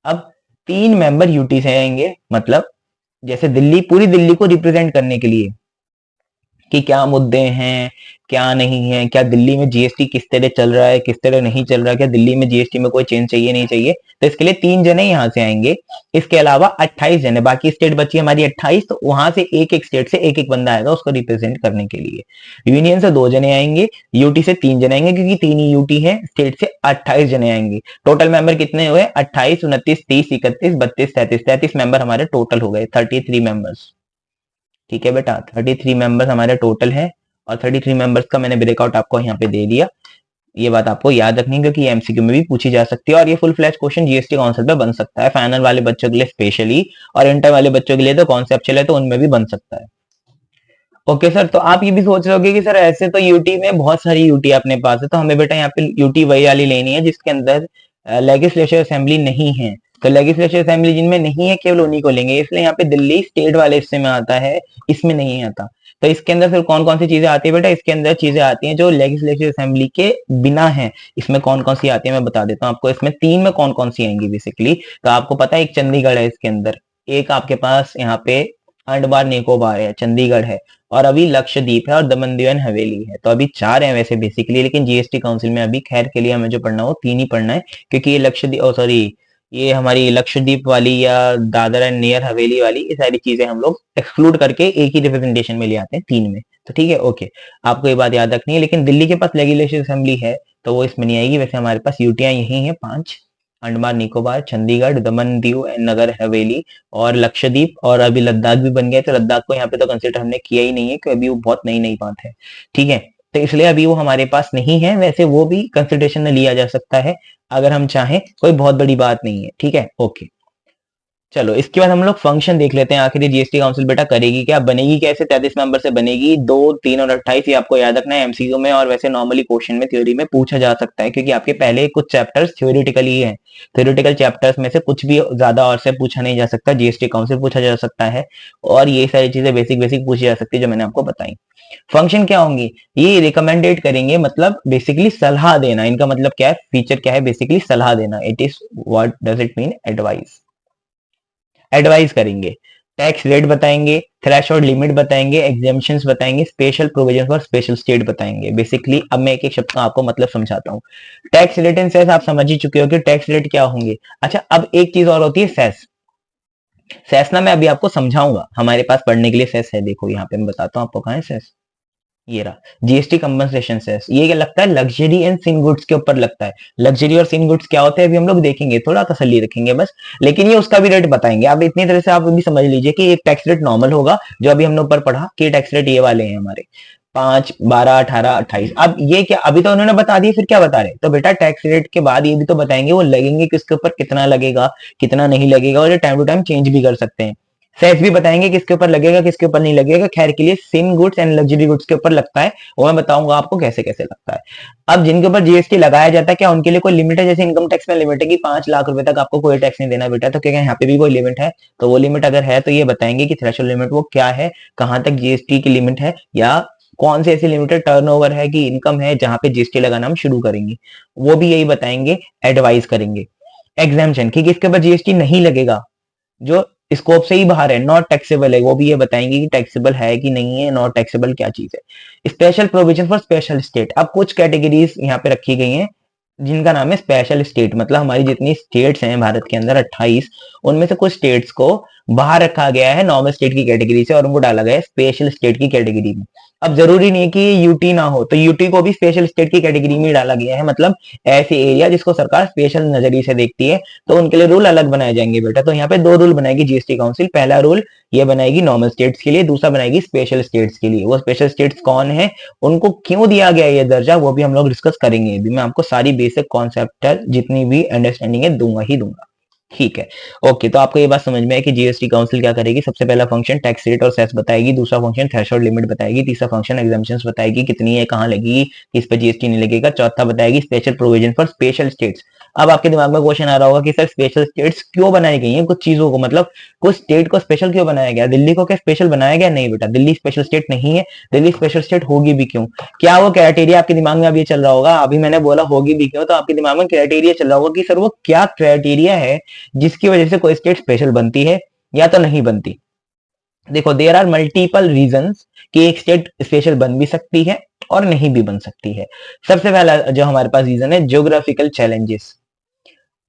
अब 3 मेंबर यूटी से आएंगे, मतलब जैसे दिल्ली, पूरी दिल्ली को रिप्रेजेंट करने के लिए कि क्या मुद्दे हैं, क्या नहीं है, क्या दिल्ली में जीएसटी किस तरह चल रहा है, किस तरह नहीं चल रहा है, क्या दिल्ली में जीएसटी में कोई चेंज चाहिए नहीं चाहिए, तो इसके लिए 3 जने यहाँ से आएंगे। इसके अलावा 28 जने, बाकी स्टेट बची हमारी 28, तो वहां से एक एक स्टेट से एक एक बंदा आएगा उसको रिप्रेजेंट करने के लिए। यूनियन से 2 जने आएंगे, यूटी से 3 जने आएंगे, क्योंकि 3 ही यूटी है, स्टेट से 28 जने आएंगे। टोटल मेंबर कितने हुए, 28, 29, 30, 31, 32, 33 मेंबर हमारे टोटल हो गए, 33 मेंबर्स। ठीक है बेटा, 33 मेंबर्स हमारे टोटल है, और 33 मेंबर्स का मैंने ब्रेकआउट आपको यहाँ पे दे दिया। ये बात आपको याद रखनी है क्योंकि ये एमसीक्यू में भी पूछी जा सकती है, और ये full flash question GST council पे बन सकता है, फाइनल वाले बच्चों के लिए स्पेशली, और इंटर वाले बच्चों के लिए तो कॉन्सेप्चुअल है तो उनमें भी बन सकता है। ओके सर, तो आप ये भी सोच रहे होगे कि सर ऐसे तो यूटी में बहुत सारी यूटी अपने पास है, तो हमें बेटा यहाँ पे यूटी वही वाली लेनी है जिसके अंदर लेजिस्लेटिव असेंबली नहीं है। तो लेजिस्लेटिव असेंबली जिनमें नहीं है केवल उन्हीं को लेंगे, इसलिए यहाँ पे दिल्ली स्टेट वाले हिस्से में आता है, इसमें नहीं आता। तो इसके अंदर फिर कौन कौन सी चीजें आती है बेटा, इसके अंदर चीजें आती हैं जो लेजिस्लेटिव असेंबली के बिना है। इसमें कौन कौन सी आती है मैं बता देता हूँ आपको, इसमें 3 में कौन कौन सी आएंगी बेसिकली। तो आपको पता है एक चंडीगढ़ है इसके अंदर, एक आपके पास यहाँ पे अंडमान निकोबार है, चंडीगढ़ है, और अभी लक्षद्वीप है, और दमन दीव एंड हवेली है। तो अभी 4 हैं वैसे बेसिकली, लेकिन जीएसटी काउंसिल में अभी खैर के लिए हमें जो पढ़ना हो 3 ही पढ़ना है, क्योंकि ये लक्षद्वीप, ओ सॉरी, ये हमारी लक्षद्वीप वाली या दादर एंड नियर हवेली वाली, ये सारी चीजें हम लोग एक्सक्लूड करके एक ही रिप्रेजेंटेशन में ले आते हैं 3 में। तो ठीक है, ओके, आपको ये बात याद रखनी है। लेकिन दिल्ली के पास लेजिस्लेटिव असेंबली है तो वो इसमें नहीं आएगी। वैसे हमारे पास यूटियां यही है 5, अंडमान निकोबार, चंडीगढ़, दमन दीव एंड नगर हवेली, और लक्षद्वीप, और अभी लद्दाख भी बन गया। तो लद्दाख को यहाँ पे तो कंसिडर हमने किया ही नहीं है क्योंकि अभी वो बहुत नई नई बात है, ठीक है, तो इसलिए अभी वो हमारे पास नहीं है। वैसे वो भी कंसिडरेशन में लिया जा सकता है अगर हम चाहें, कोई बहुत बड़ी बात नहीं है, ठीक है, ओके। चलो इसके बाद हम लोग फंक्शन देख लेते हैं, आखिर जीएसटी काउंसिल बेटा करेगी क्या, बनेगी कैसे, 33 मेंबर से बनेगी, 2, 3 और 28, ये आपको याद रखना है एमसीक्यू में, और वैसे नॉर्मली क्वेश्चन में थ्योरी में पूछा जा सकता है, क्योंकि आपके पहले कुछ चैप्टर्स थ्योरेटिकली है, थ्योरेटिकल चैप्टर्स में से कुछ भी ज्यादा और से पूछा नहीं जा सकता, जीएसटी काउंसिल पूछा जा सकता है, और ये सारी चीजें बेसिक बेसिक पूछी जा सकती है जो मैंने आपको बताई। फंक्शन क्या होंगी, ये रिकमेंडेड करेंगे, मतलब बेसिकली सलाह देना, इनका मतलब क्या है, फीचर क्या है, बेसिकली सलाह देना, it is what does it mean, advice, advice करेंगे, टैक्स रेट बताएंगे, थ्रेशोल्ड लिमिट बताएंगे, एग्जेम्पशंस बताएंगे, special provision for special state बताएंगे। बेसिकली अब मैं एक एक शब्द का आपको मतलब समझाता हूँ। टैक्स रेट एंड सेस आप समझ ही चुके हो कि टैक्स रेट क्या होंगे। अच्छा, अब एक चीज और होती है सेस। सेस ना मैं अभी आपको समझाऊंगा, हमारे पास पढ़ने के लिए सेस है, देखो यहाँ पे मैं बताता हूँ आपको, कहाँ है सेस, ये रहा, जीएसटी कंपनसेशन सेस। ये क्या लगता है, लग्जरी एंड सिन गुड्स के ऊपर लगता है। लग्जरी और सिन गुड्स क्या होते हैं अभी हम लोग देखेंगे, थोड़ा तसल्ली रखेंगे बस, लेकिन ये उसका भी रेट बताएंगे। आप इतनी तरह से आप भी समझ लीजिए कि एक टैक्स रेट नॉर्मल होगा, जो अभी हमने ऊपर पढ़ा कि टैक्स रेट ये वाले हैं हमारे, 5, 12, 18, 28। अब ये क्या, अभी तो उन्होंने बता दिया, फिर क्या बता रहे, तो बेटा टैक्स रेट के बाद ये भी तो बताएंगे वो लगेंगे किसके ऊपर, कितना लगेगा, कितना नहीं लगेगा, और ये टाइम टू टाइम चेंज भी कर सकते हैं। सेस भी बताएंगे किसके ऊपर लगेगा, किसके ऊपर नहीं लगेगा। खैर के लिए सिन गुड्स एंड लग्जरी गुड्स के ऊपर लगता है, वो मैं बताऊंगा आपको कैसे कैसे लगता है। अब जिनके ऊपर जीएसटी लगाया जाता है, क्या उनके लिए कोई लिमिट है, जैसे इनकम टैक्स में लिमिट है कि 5 लाख रुपए तक आपको कोई टैक्स नहीं देना बेटा, तो क्या यहाँ पे भी कोई लिमिट है, तो वो लिमिट अगर है तो ये बताएंगे कि थ्रेशोल्ड लिमिट वो क्या है, कहां तक जीएसटी की लिमिट है, या कौन सी ऐसी लिमिटेड टर्नओवर है कि इनकम है जहां पे जीएसटी लगाना हम शुरू करेंगे, वो भी यही बताएंगे, एडवाइस करेंगे। एग्जामेशन कि किसके ऊपर जीएसटी नहीं लगेगा, जो स्कोप से ही बाहर है, नॉट टैक्सेबल है, वो भी ये बताएंगे कि टैक्सेबल है कि नहीं है, नॉट टैक्सेबल क्या चीज है। Special provision for special state, अब कुछ कैटेगरीज यहाँ पे रखी गई हैं जिनका नाम है स्पेशल स्टेट, मतलब हमारी जितनी स्टेट्स हैं भारत के अंदर 28, उनमें से कुछ स्टेट्स को बाहर रखा गया है नॉर्मल स्टेट की कैटेगरी से, और उनको डाला गया है स्पेशल स्टेट की कैटेगरी में। अब जरूरी नहीं है कि ये यूटी ना हो, तो यूटी को भी स्पेशल स्टेट की कैटेगरी में डाला गया है, मतलब ऐसे एरिया जिसको सरकार स्पेशल नजरिए से देखती है, तो उनके लिए रूल अलग बनाए जाएंगे बेटा। तो यहाँ पे 2 रूल बनाएगी जीएसटी काउंसिल, पहला रूल ये बनाएगी नॉर्मल स्टेट्स के लिए, दूसरा बनाएगी स्पेशल स्टेट्स के लिए। वो स्पेशल स्टेट्स कौन है, उनको क्यों दिया गया ये दर्जा, वो भी हम लोग डिस्कस करेंगे। अभी मैं आपको सारी बेसिक कॉन्सेप्ट जितनी भी अंडरस्टैंडिंग है दूंगा ही दूंगा, ठीक है। ओके, तो आपको ये बात समझ में है कि जीएसटी काउंसिल क्या करेगी, सबसे पहला फंक्शन टैक्स रेट और सेस बताएगी, दूसरा फंक्शन थ्रेशोल्ड लिमिट बताएगी, तीसरा फंक्शन एग्जाम्पशंस बताएगी कितनी है, कहाँ लगेगी, किस पे जीएसटी नहीं लगेगा, चौथा बताएगी special provision for special states. अब आपके दिमाग में क्वेश्चन आ रहा होगा कि सर स्पेशल स्टेट्स क्यों बनाई गई हैं, कुछ चीजों को, मतलब कुछ स्टेट को स्पेशल क्यों बनाया गया, दिल्ली को क्या स्पेशल बनाया गया, नहीं बेटा, दिल्ली स्पेशल स्टेट नहीं है, दिल्ली स्पेशल स्टेट होगी भी क्यों, क्या वो क्राइटेरिया आपके दिमाग में अब ये चल रहा होगा, अभी मैंने बोला होगी भी क्यों, तो आपके दिमाग में क्राइटेरिया चल रहा होगा कि सर वो क्या क्राइटेरिया है जिसकी वजह से कोई स्टेट स्पेशल बनती है या तो नहीं बनती। देखो देयर आर मल्टीपल रीजंस कि एक स्टेट स्पेशल बन भी सकती है और नहीं भी बन सकती है। सबसे पहला जो हमारे पास रीजन है, ज्योग्राफिकल चैलेंजेस।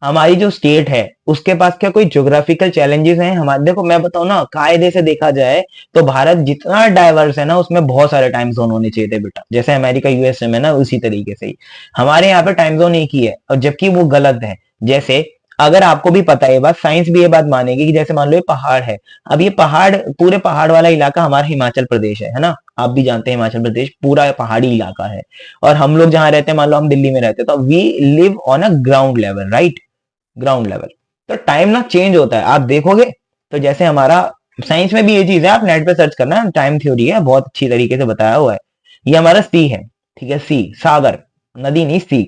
हमारी जो स्टेट है उसके पास क्या कोई ज्योग्राफिकल चैलेंजेस हैं, हमारे देखो मैं बताऊं ना, कायदे से देखा जाए तो भारत जितना डाइवर्स है ना, उसमें बहुत सारे टाइम जोन होने चाहिए थे बेटा, जैसे अमेरिका यूएसए में ना, उसी तरीके से ही हमारे यहाँ पे टाइम जोन एक ही है, और जबकि वो गलत है। जैसे अगर आपको भी पता है ये बात, साइंस भी ये बात मानेगी कि जैसे मान लो ये पहाड़ है, अब ये पहाड़, पूरे पहाड़ वाला इलाका हमारा हिमाचल प्रदेश है ना, आप भी जानते हैं हिमाचल प्रदेश पूरा पहाड़ी इलाका है, और हम लोग जहां रहते हैं, मान लो हम दिल्ली में रहते हैं, तो we live on a ground level, right, ground level. तो टाइम ना चेंज होता है, आप देखोगे, तो जैसे हमारा साइंस में भी ये चीज है, आप नेट पे सर्च करना, टाइम थ्योरी है, बहुत अच्छी तरीके से बताया हुआ है। ये हमारा सी है, ठीक है, सी, सागर, नदी नहीं, सी।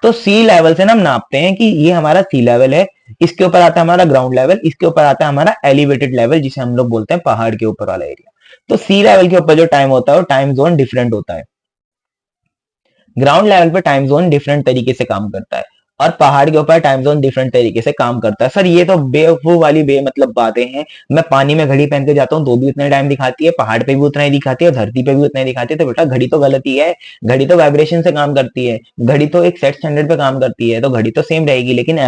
तो सी लेवल से ना हम नापते हैं कि ये हमारा सी लेवल है, इसके ऊपर आता है हमारा ग्राउंड लेवल, इसके ऊपर आता है हमारा एलिवेटेड लेवल, जिसे हम लोग बोलते हैं पहाड़ के ऊपर वाला एरिया। तो सी लेवल के ऊपर जो टाइम होता है वो टाइम जोन डिफरेंट होता है, ग्राउंड लेवल पे टाइम जोन डिफरेंट तरीके से काम करता है, और पहाड़ के ऊपर टाइम जोन डिफरेंट तरीके से काम करता है। सर ये तो बेवकूफ वाली बे मतलब बातें हैं, मैं पानी में घड़ी पहन के जाता हूँ तो भी उतना टाइम दिखाती है, पहाड़ पे भी उतना ही दिखाती है, और धरती पे भी उतना ही दिखाती है, तो बेटा घड़ी तो गलत ही है, घड़ी तो वाइब्रेशन से काम करती है, घड़ी तो एक सेट स्टैंडर्ड पे काम करती है, तो घड़ी तो सेम रहेगी, लेकिन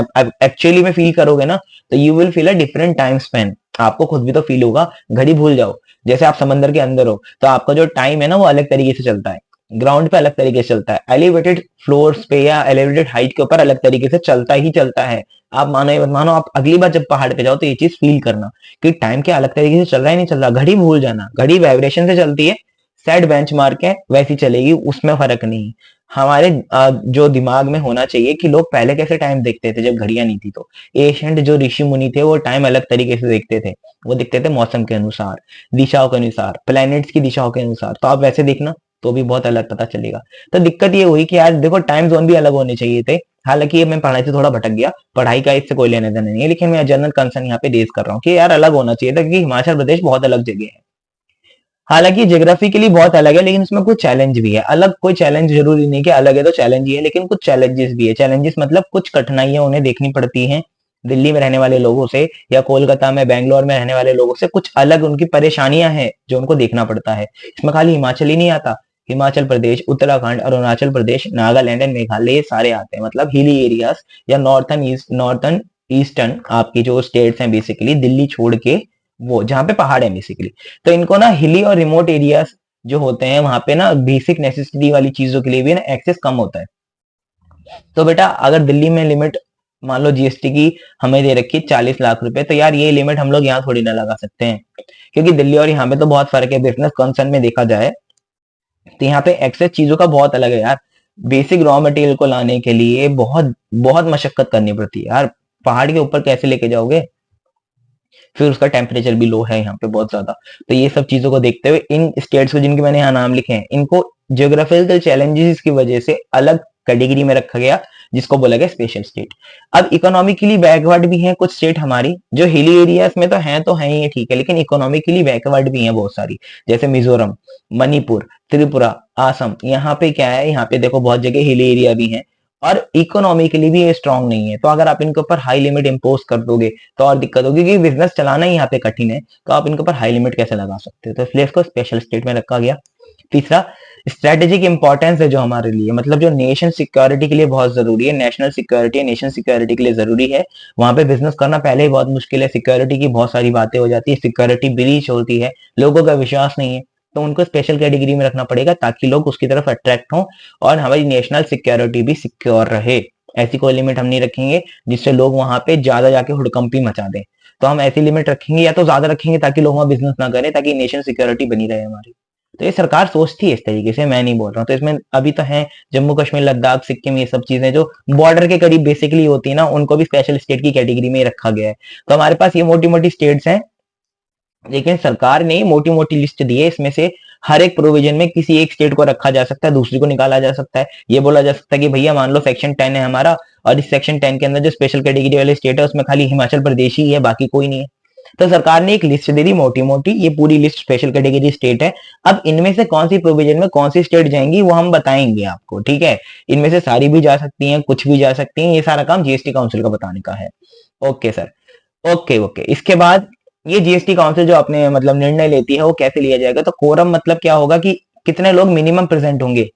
एक्चुअली में फील करोगे ना, तो you will feel a different time Spain, आपको खुद भी तो फील होगा, घड़ी भूल जाओ, जैसे आप समंदर के अंदर हो तो आपका जो टाइम है ना वो अलग तरीके से चलता है, ग्राउंड पे अलग तरीके से चलता है, एलिवेटेड फ्लोर्स पे या एलिवेटेड हाइट के ऊपर अलग तरीके से चलता ही चलता है। आप मानो या मत मानो, आप अगली बार जब पहाड़ पे जाओ तो ये चीज फील करना कि टाइम क्या अलग तरीके से चल रहा है, नहीं चल रहा, घड़ी भूल जाना, घड़ी वाइब्रेशन से चलती है, सेट बेंचमार्क है वैसी चलेगी, उसमें फर्क नहीं। हमारे जो दिमाग में होना चाहिए कि लोग पहले कैसे टाइम देखते थे जब घड़ियां नहीं थी, तो एशियंट जो ऋषि मुनि थे वो टाइम अलग तरीके से देखते थे। वो देखते थे मौसम के अनुसार, दिशाओं के अनुसार, प्लैनेट्स की दिशाओं के अनुसार। तो आप वैसे देखना तो भी बहुत अलग पता चलेगा। तो दिक्कत ये हुई कि यार देखो टाइम जोन भी अलग होने चाहिए थे। हालांकि ये मैं पढ़ाई से थोड़ा भटक गया, पढ़ाई का इससे कोई लेना देना नहीं है, लेकिन मैं जनरल कंसर्न यहाँ पे रेज कर रहा हूँ कि यार अलग होना चाहिए था, क्योंकि हिमाचल प्रदेश बहुत अलग जगह है। हालांकि ज्योग्राफिकली बहुत अलग है, लेकिन इसमें कुछ चैलेंज भी है। अलग कोई चैलेंज जरूरी नहीं कि अलग है तो चैलेंज ही है, लेकिन कुछ चैलेंजेस भी है। चैलेंजेस मतलब कुछ कठिनाइयां उन्हें देखनी पड़ती हैं दिल्ली में रहने वाले लोगों से, या कोलकाता में, बैंगलोर में रहने वाले लोगों से। कुछ अलग उनकी परेशानियां हैं जो उनको देखना पड़ता है। इसमें खाली हिमाचल ही नहीं आता, हिमाचल प्रदेश, उत्तराखंड, अरुणाचल प्रदेश, नागालैंड एंड मेघालय, ये सारे आते हैं। मतलब हिली एरियाज या नॉर्थन ईस्टर्न आपकी जो स्टेट्स हैं बेसिकली, दिल्ली छोड़ के, वो जहाँ पे पहाड़ है बेसिकली। तो इनको ना हिली और रिमोट एरियाज जो होते हैं वहां पे ना बेसिक नेसेसिटी वाली चीजों के लिए भी ना एक्सेस कम होता है। तो बेटा अगर दिल्ली में लिमिट मान लो जीएसटी की हमें दे रखी है 40 लाख रुपए, तो यार ये लिमिट हम लोग यहाँ थोड़ी ना लगा सकते हैं, क्योंकि दिल्ली और यहाँ पे तो बहुत फर्क है। बिजनेस कंसर्न में देखा जाए तो यहाँ पे एक्सेस चीजों का बहुत अलग है यार। बेसिक रॉ मटेरियल को लाने के लिए बहुत बहुत मशक्कत करनी पड़ती है यार। पहाड़ के ऊपर कैसे लेके जाओगे? फिर उसका टेम्परेचर भी लो है यहाँ पे बहुत ज्यादा। तो ये सब चीजों को देखते हुए इन स्टेट्स को जिनके मैंने यहाँ नाम लिखे हैं, इनको जियोग्राफिकल चैलेंजेस की वजह से अलग कैटेगरी में रखा गया, जिसको बोला गया स्पेशल स्टेट। अब इकोनॉमिकली बैकवर्ड भी है कुछ स्टेट हमारी, जो हिली एरियाज में तो है ही है, ठीक है, लेकिन इकोनॉमिकली बैकवर्ड भी है बहुत सारी। जैसे मिजोरम, मणिपुर, त्रिपुरा, असम। यहाँ पे क्या है, यहाँ पे देखो बहुत जगह हिली एरिया भी है और इकोनॉमिकली भी ये स्ट्रांग नहीं है। तो अगर आप इनके ऊपर हाई लिमिट इम्पोज कर दोगे तो और दिक्कत होगी, क्योंकि बिजनेस चलाना ही यहाँ पे कठिन है। तो आप इनके ऊपर हाई लिमिट कैसे लगा सकते हो? तो इसलिए इसको स्पेशल स्टेट में रखा गया। तीसरा, स्ट्रेटेजिक इंपॉर्टेंस है जो हमारे लिए, मतलब जो नेशन सिक्योरिटी के लिए बहुत जरूरी है, नेशनल सिक्योरिटी, नेशन सिक्योरिटी के लिए जरूरी है। वहां पे बिजनेस करना पहले ही बहुत मुश्किल है, सिक्योरिटी की बहुत सारी बातें हो जाती है, सिक्योरिटी ब्रीच होती है, लोगों का विश्वास नहीं है। तो उनको स्पेशल कैटेगरी में रखना पड़ेगा ताकि लोग उसकी तरफ अट्रैक्ट हों और हमारी नेशनल सिक्योरिटी भी सिक्योर रहे। ऐसी कोई लिमिट हम नहीं रखेंगे जिससे लोग वहां पे ज्यादा जाके हुड़कंपी मचा दें। तो हम ऐसी लिमिट रखेंगे, या तो ज्यादा रखेंगे ताकि लोग वहां बिजनेस ना करें, ताकि नेशन सिक्योरिटी बनी रहे हमारी। तो ये सरकार सोचती है इस तरीके से, मैं नहीं बोल रहा हूँ। तो इसमें अभी तो है जम्मू कश्मीर, लद्दाख, सिक्किम, ये सब चीजें जो बॉर्डर के करीब बेसिकली होती है ना, उनको भी स्पेशल स्टेट की कैटेगरी में रखा गया है। तो हमारे पास ये मोटी मोटी स्टेट्स हैं, लेकिन सरकार ने मोटी मोटी लिस्ट दी है। इसमें से हर एक प्रोविजन में किसी एक स्टेट को रखा जा सकता है, दूसरी को निकाला जा सकता है। ये बोला जा सकता है कि भैया मान लो सेक्शन 10 है हमारा, और इस सेक्शन 10 के अंदर जो स्पेशल कैटेगरी वाले स्टेट है उसमें खाली हिमाचल प्रदेश ही है, बाकी कोई नहीं है। तो सरकार ने एक लिस्ट दे दी मोटी मोटी, ये पूरी लिस्ट स्पेशल कैटेगरी स्टेट है। अब इनमें से कौन सी प्रोविजन में कौन सी स्टेट जाएंगी वो हम बताएंगे आपको, ठीक है। इनमें से सारी भी जा सकती हैं, कुछ भी जा सकती हैं, ये सारा काम जीएसटी काउंसिल का बताने का है। Okay sir, okay okay. इसके बाद ये जीएसटी काउंसिल जो अपने मतलब निर्णय लेती है वो कैसे लिया जाएगा? तो कोरम मतलब क्या होगा कि कितने लोग मिनिमम प्रेजेंट होंगे।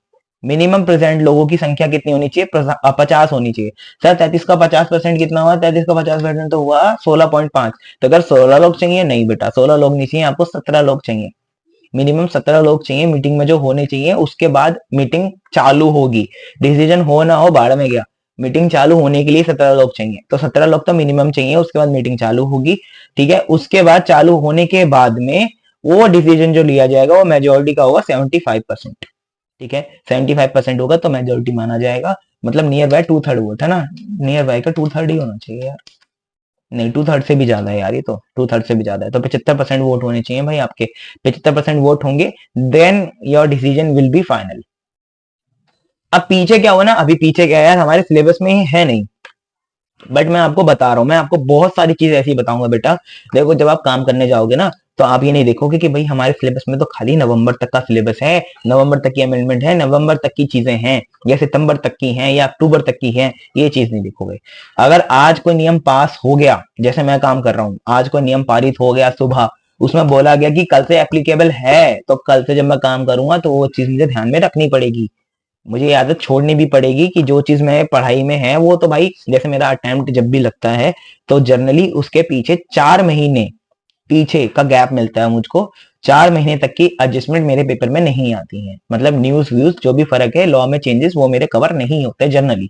मिनिमम प्रेजेंट लोगों की संख्या कितनी होनी चाहिए? 50 होनी चाहिए। सर 33 का 50% कितना हुआ? 33 का 50% तो हुआ 16.5। तो अगर 16 लोग चाहिए, नहीं बेटा 16 लोग नहीं चाहिए, आपको 17 लोग चाहिए। मिनिमम 17 लोग चाहिए मीटिंग में जो होने चाहिए। उसके बाद मीटिंग चालू होगी, डिसीजन हो ना हो बाढ़ में गया, मीटिंग चालू होने के लिए 17 लोग चाहिए। तो 17 लोग तो मिनिमम चाहिए, उसके बाद मीटिंग चालू होगी, ठीक है। उसके बाद चालू होने के बाद में वो डिसीजन जो लिया जाएगा वो मेजोरिटी का होगा 75%, ठीक है। 75% होगा तो मेजोरिटी माना जाएगा। मतलब नियर बाय 2/3 वोट है ना, नियर बाय का 2/3 ही होना चाहिए यार। नहीं, 2/3 से भी ज्यादा है यार, ये तो 2/3 से भी ज्यादा है। तो 75% वोट होने चाहिए भाई आपके। 75% वोट होंगे, then your decision will be final. अब पीछे क्या हुआ ना, अभी पीछे क्या है यार, हमारे सिलेबस में ही है नहीं, बट मैं आपको बता रहा हूँ। मैं आपको बहुत सारी चीज ऐसी बताऊंगा बेटा। देखो जब आप काम करने जाओगे ना, तो आप ये नहीं देखोगे कि भाई हमारे सिलेबस में तो खाली नवंबर तक का सिलेबस है, नवंबर तक की अमेंडमेंट है, नवंबर तक की चीजें हैं, या सितंबर तक की हैं, या अक्टूबर तक की हैं, ये चीज नहीं देखोगे। अगर आज कोई नियम पास हो गया, जैसे मैं काम कर रहा हूँ, आज कोई नियम पारित हो गया सुबह, उसमें बोला गया कि कल से एप्लीकेबल है, तो कल से जब मैं काम करूंगा तो वो चीज मुझे ध्यान में रखनी पड़ेगी। मुझे ये आदत छोड़नी भी पड़ेगी कि जो चीज मैं पढ़ाई में है वो तो भाई, जैसे मेरा अटेम्प्ट जब भी लगता है तो जनरली उसके पीछे 4 महीने पीछे का गैप मिलता है मुझको। 4 महीने तक की एडजस्टमेंट मेरे पेपर में नहीं आती है, मतलब न्यूज व्यूज जो भी फर्क है, लॉ में चेंजेस, वो मेरे कवर नहीं होते जनरली।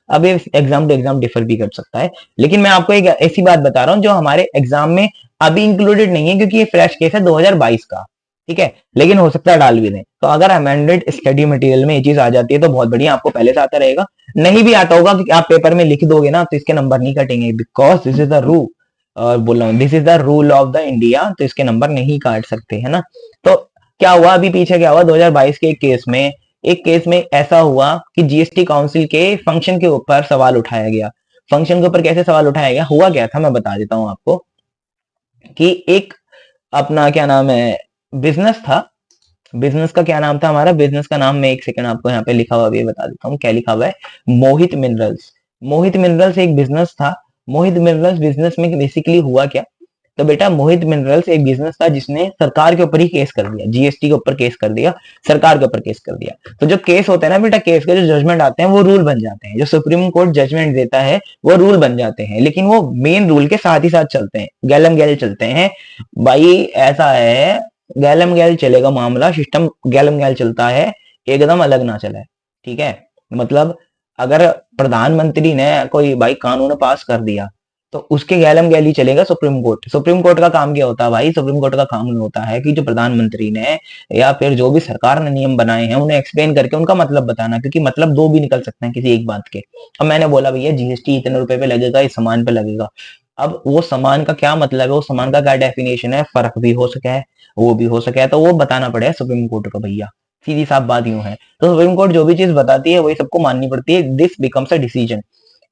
अब ये एग्जाम टू एग्जाम डिफर भी कर सकता है, लेकिन मैं आपको एक ऐसी बात बता रहा हूँ जो हमारे एग्जाम में अभी इंक्लूडेड नहीं है, क्योंकि ये फ्रेश केस है 2022 का, ठीक है, लेकिन हो सकता है डाल भी दें। तो अगर अमेंडेड स्टडी मटेरियल में ये चीज आ जाती है तो बहुत बढ़िया, आपको पहले से आता रहेगा। नहीं भी आता होगा कि आप पेपर में लिख दोगे ना तो इसके नंबर नहीं कटेंगे, because this is the rule. और बोल रहा हूँ this is the rule of the India, तो इसके नंबर नहीं काट सकते, है ना। तो क्या हुआ अभी पीछे, क्या हुआ 2022 के एक केस में ऐसा हुआ कि जीएसटी काउंसिल के फंक्शन के ऊपर सवाल उठाया गया। फंक्शन के ऊपर कैसे सवाल उठाया गया, हुआ क्या था मैं बता देता हूँ आपको। कि एक अपना क्या नाम है, बिजनेस था। बिजनेस का क्या नाम था हमारा, बिजनेस का नाम मैं एक सेकंड आपको यहाँ पे लिखा हुआ भी बता देता हूँ क्या लिखा हुआ है। मोहित मिनरल्स। मोहित मिनरल्स एक बिजनेस था। मोहित मिनरल्स बिजनेस में बेसिकली हुआ क्या, तो बेटा मोहित मिनरल्स एक बिजनेस था जिसने सरकार के ऊपर ही केस कर दिया, जीएसटी के ऊपर केस कर दिया, सरकार के ऊपर केस कर दिया। तो जो केस होता है ना बेटा, केस के जो जजमेंट आते हैं वो रूल बन जाते हैं, जो सुप्रीम कोर्ट जजमेंट देता है वो रूल बन जाते हैं, लेकिन वो मेन रूल के साथ ही साथ चलते हैं, गैलम गैल चलते हैं। भाई ऐसा है, गैलम गैल चलेगा मामला, सिस्टम गैलम गैल चलता है, एकदम अलग ना चले। ठीक है, मतलब अगर प्रधानमंत्री ने कोई भाई कानून पास कर दिया तो उसके गैलम गैली चलेगा सुप्रीम कोर्ट। सुप्रीम कोर्ट का काम क्या होता है भाई, सुप्रीम कोर्ट का काम होता है कि जो प्रधानमंत्री ने या फिर जो भी सरकार ने नियम बनाए हैं उन्हें एक्सप्लेन करके उनका मतलब बताना, क्योंकि मतलब दो भी निकल सकते हैं किसी एक बात के। अब मैंने बोला भैया जीएसटी इतने रुपए पे लगेगा, इस सामान पे लगेगा, अब वो सामान का क्या मतलब है, वो सामान का क्या डेफिनेशन है, फर्क भी हो सका है, वो भी हो सका है, तो वो बताना पड़ेगा सुप्रीम कोर्ट को भैया। सीधी साफ बात यूं है, तो सुप्रीम कोर्ट जो भी चीज बताती है वही सबको माननी पड़ती है, दिस बिकम्स अ डिसीजन।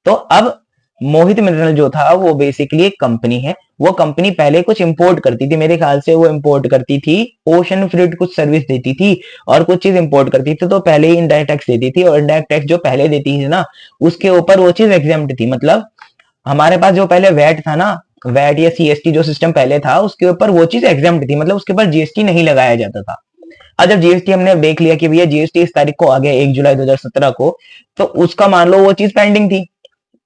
तो अब मोहित मिनरल जो था वो बेसिकली एक कंपनी है। वो कंपनी पहले कुछ इंपोर्ट करती थी, मेरे ख्याल से वो इंपोर्ट करती थी ओशन फ्रूट कुछ सर्विस देती थी और कुछ चीज इंपोर्ट करती थी, तो पहले ही इनडायरेक्ट टैक्स देती थी, और इनडायरेक्ट टैक्स जो पहले देती थी ना उसके ऊपर वो चीज एग्जेम्प्ट थी। मतलब हमारे पास जो पहले वैट था ना, वैट या सीएसटी जो सिस्टम पहले था उसके ऊपर वो चीज एग्जेम्प्ट थी, मतलब उसके ऊपर जीएसटी नहीं लगाया जाता था। अब जब जीएसटी हमने देख लिया कि भैया जीएसटी इस तारीख को आ गया 1 जुलाई 2017 को, तो उसका मान लो वो चीज पेंडिंग थी।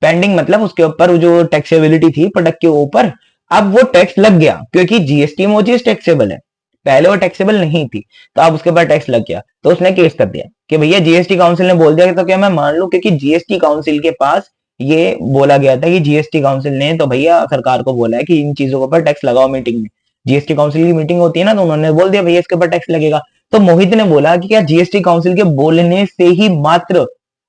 पेंडिंग मतलब उसके ऊपर जो टैक्सेबिलिटी थी प्रोडक्ट के ऊपर, अब वो टैक्स लग गया क्योंकि जीएसटी में वो चीज टैक्सेबल है, पहले वो टैक्सेबल नहीं थी, तो अब उसके ऊपर टैक्स लग गया, तो उसने केस कर दिया कि भैया जीएसटी काउंसिल ने बोल दिया, तो क्या मैं मान लूं, क्योंकि जीएसटी काउंसिल के पास ये बोला गया था कि जीएसटी काउंसिल ने तो भैया सरकार को बोला है कि इन चीजों के ऊपर टैक्स लगाओ मीटिंग में। जीएसटी काउंसिल की मीटिंग होती है ना, तो उन्होंने बोल दिया भैया इसके ऊपर टैक्स लगेगा। तो मोहित ने बोला कि क्या जीएसटी काउंसिल के बोलने से ही मात्र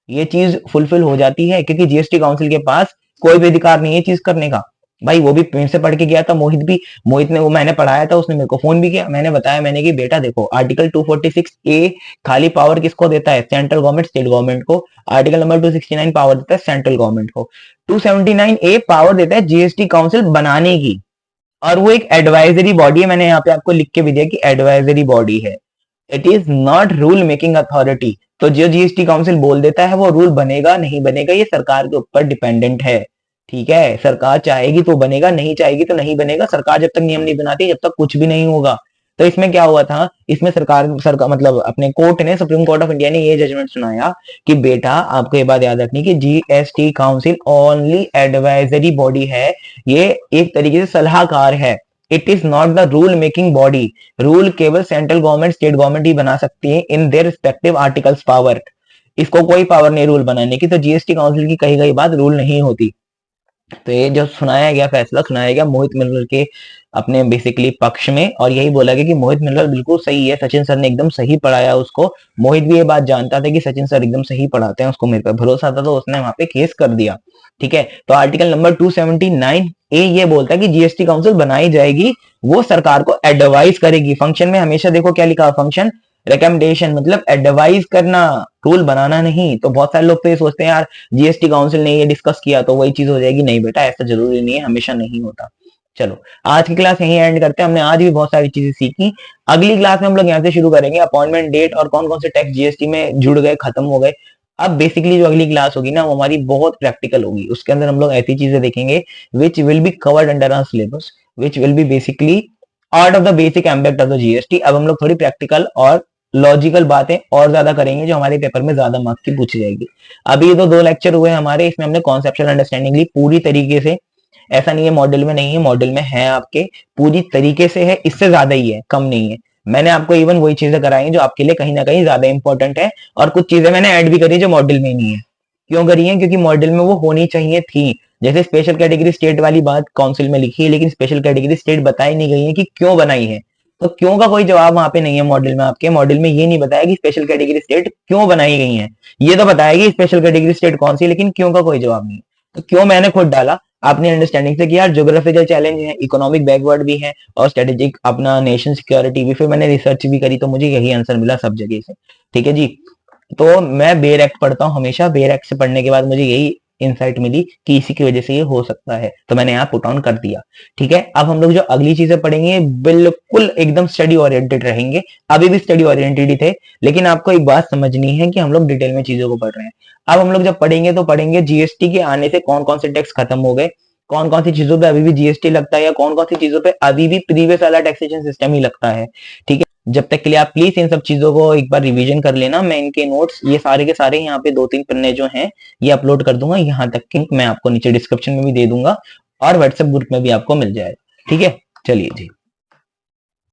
ये चीज फुलफिल हो जाती है, क्योंकि जीएसटी काउंसिल के पास कोई भी अधिकार नहीं है चीज करने का। भाई वो भी पेन से पढ़ के गया था मोहित भी, मोहित ने, वो मैंने पढ़ाया था, उसने मेरे को फोन भी किया, मैंने बताया मैंने कि बेटा देखो आर्टिकल 246 ए खाली पावर किसको देता है, सेंट्रल गवर्नमेंट स्टेट गवर्नमेंट को। आर्टिकल नंबर 269 पावर देता है सेंट्रल गवर्नमेंट को। 279 ए पावर देता है जीएसटी काउंसिल बनाने की, और वो एक एडवाइजरी बॉडी है, मैंने यहाँ पे आपको लिख के भी दिया कि एडवाइजरी बॉडी है, it is not rule making authority. तो जो जीएसटी काउंसिल बोल देता है वो रूल बनेगा नहीं बनेगा ये सरकार के ऊपर डिपेंडेंट है। ठीक है, सरकार चाहेगी तो बनेगा, नहीं चाहेगी तो नहीं बनेगा, सरकार जब तक नियम नहीं बनाती जब तक कुछ भी नहीं होगा। तो इसमें क्या हुआ था, इसमें सरकार मतलब अपने कोर्ट ने, सुप्रीम कोर्ट ऑफ इंडिया ने ये जजमेंट सुनाया कि बेटा आपको ये बात याद रखनी कि GST council only advisory body है, ये एक तरीके से सलाहकार है, it is not the rule making body. Rule केवल सेंट्रल गवर्नमेंट स्टेट गवर्नमेंट ही बना सकती है in their respective articles power, इसको कोई पावर नहीं रूल बनाने की, तो जीएसटी काउंसिल की कही गई बात रूल नहीं होती। तो ये जो सुनाया गया फैसला सुनाया गया मोहित मिनरल के अपने बेसिकली पक्ष में, और यही बोला गया कि मोहित मिनरल बिल्कुल सही है, सचिन सर ने एकदम सही पढ़ाया उसको। मोहित भी ये बात जानता था कि सचिन सर एकदम सही पढ़ाते हैं, उसको मेरे पे भरोसा था, तो उसने वहां पे केस कर दिया। ठीक है, तो आर्टिकल नंबर 279 ए ये बोलता है कि जीएसटी काउंसिल बनाई जाएगी, वो सरकार को एडवाइस करेगी। फंक्शन में हमेशा देखो क्या लिखा, फंक्शन रिकमेंडेशन, मतलब एडवाइस करना, रूल बनाना नहीं। तो बहुत सारे लोग तो ये सोचते हैं यार जीएसटी काउंसिल ने ये डिस्कस किया तो वही चीज हो जाएगी, नहीं बेटा ऐसा जरूरी नहीं है, हमेशा नहीं होता। चलो आज की क्लास यहीं एंड करते हैं, हमने आज भी बहुत सारी चीजें सीखी। अगली क्लास में हम लोग यहाँ से शुरू करेंगे अपॉइंटमेंट डेट और कौन कौन से टैक्स जीएसटी में जुड़ गए खत्म हो गए। अब बेसिकली जो अगली क्लास होगी ना वो हमारी बहुत प्रैक्टिकल होगी, उसके अंदर हम लोग ऐसी चीजें देखेंगे which will be covered under our syllabus, which will be basically out of the basic impact of the GST. अब हम लोग थोड़ी प्रैक्टिकल और लॉजिकल बातें और ज्यादा करेंगे जो हमारे पेपर में ज्यादा मार्क्स की पूछी जाएगी। अभी ये तो 2 लेक्चर हुए हमारे, इसमें हमने कॉन्सेप्चुअल अंडरस्टैंडिंग ली पूरी तरीके से, ऐसा नहीं है मॉडल में नहीं है, मॉडल में है आपके, पूरी तरीके से है, इससे ज्यादा ही है, कम नहीं है। मैंने आपको इवन वही चीजें कराई जो आपके लिए कहीं ना कहीं ज्यादा इंपॉर्टेंट है, और कुछ चीजें मैंने ऐड भी करी जो मॉडल में नहीं है। क्यों करी है, क्योंकि मॉडल में वो होनी चाहिए थी। जैसे स्पेशल कैटेगरी स्टेट वाली बात काउंसिल में लिखी है, लेकिन स्पेशल कैटेगरी स्टेट बताई नहीं गई है कि क्यों बनाई है, तो क्यों का कोई जवाब वहां पे नहीं है मॉडल में। आपके मॉडल में ये नहीं बताया कि स्पेशल कैटेगरी स्टेट क्यों बनाई गई है, ये तो बताया कि स्पेशल कैटेगरी स्टेट कौन सी, लेकिन क्यों का कोई जवाब नहीं है। तो क्यों मैंने खुद डाला, आपने अंडरस्टैंडिंग से किया, ज्योग्राफिकल चैलेंज है, इकोनॉमिक बैकवर्ड भी है, और स्ट्रेटेजिक अपना नेशन सिक्योरिटी भी, फिर मैंने रिसर्च भी करी तो मुझे यही आंसर मिला सब जगह से। ठीक है जी। तो मैं बेयर एक्ट पढ़ता हूँ हमेशा, बेयर एक्ट से पढ़ने के बाद मुझे यही इंसाइट मिली कि इसी की वजह से ये हो सकता है, तो मैंने यहाँ पुट ऑन कर दिया। ठीक है, अब हम लोग जो अगली चीजें पढ़ेंगे बिल्कुल एकदम स्टडी ओरिएंटेड रहेंगे। अभी भी स्टडी ओरिएंटेड ही थे, लेकिन आपको एक बात समझनी है कि हम लोग डिटेल में चीजों को पढ़ रहे हैं। अब हम लोग जब पढ़ेंगे तो पढ़ेंगे जीएसटी के आने से कौन कौन से टैक्स खत्म हो गए, कौन कौन सी चीजों पे अभी भी जीएसटी लगता है, या कौन कौन सी चीजों पे अभी भी प्रीवियस वाला टैक्सेशन सिस्टम ही लगता है। ठीक है, जब तक के लिए आप प्लीज इन सब चीजों को एक बार रिवीजन कर लेना। मैं इनके नोट्स ये सारे के सारे यहाँ पे 2-3 पन्ने जो हैं ये अपलोड कर दूंगा, यहाँ तक कि मैं आपको नीचे डिस्क्रिप्शन में भी दे दूंगा और व्हाट्सएप ग्रुप में भी आपको मिल जाएगा। ठीक है, चलिए जी।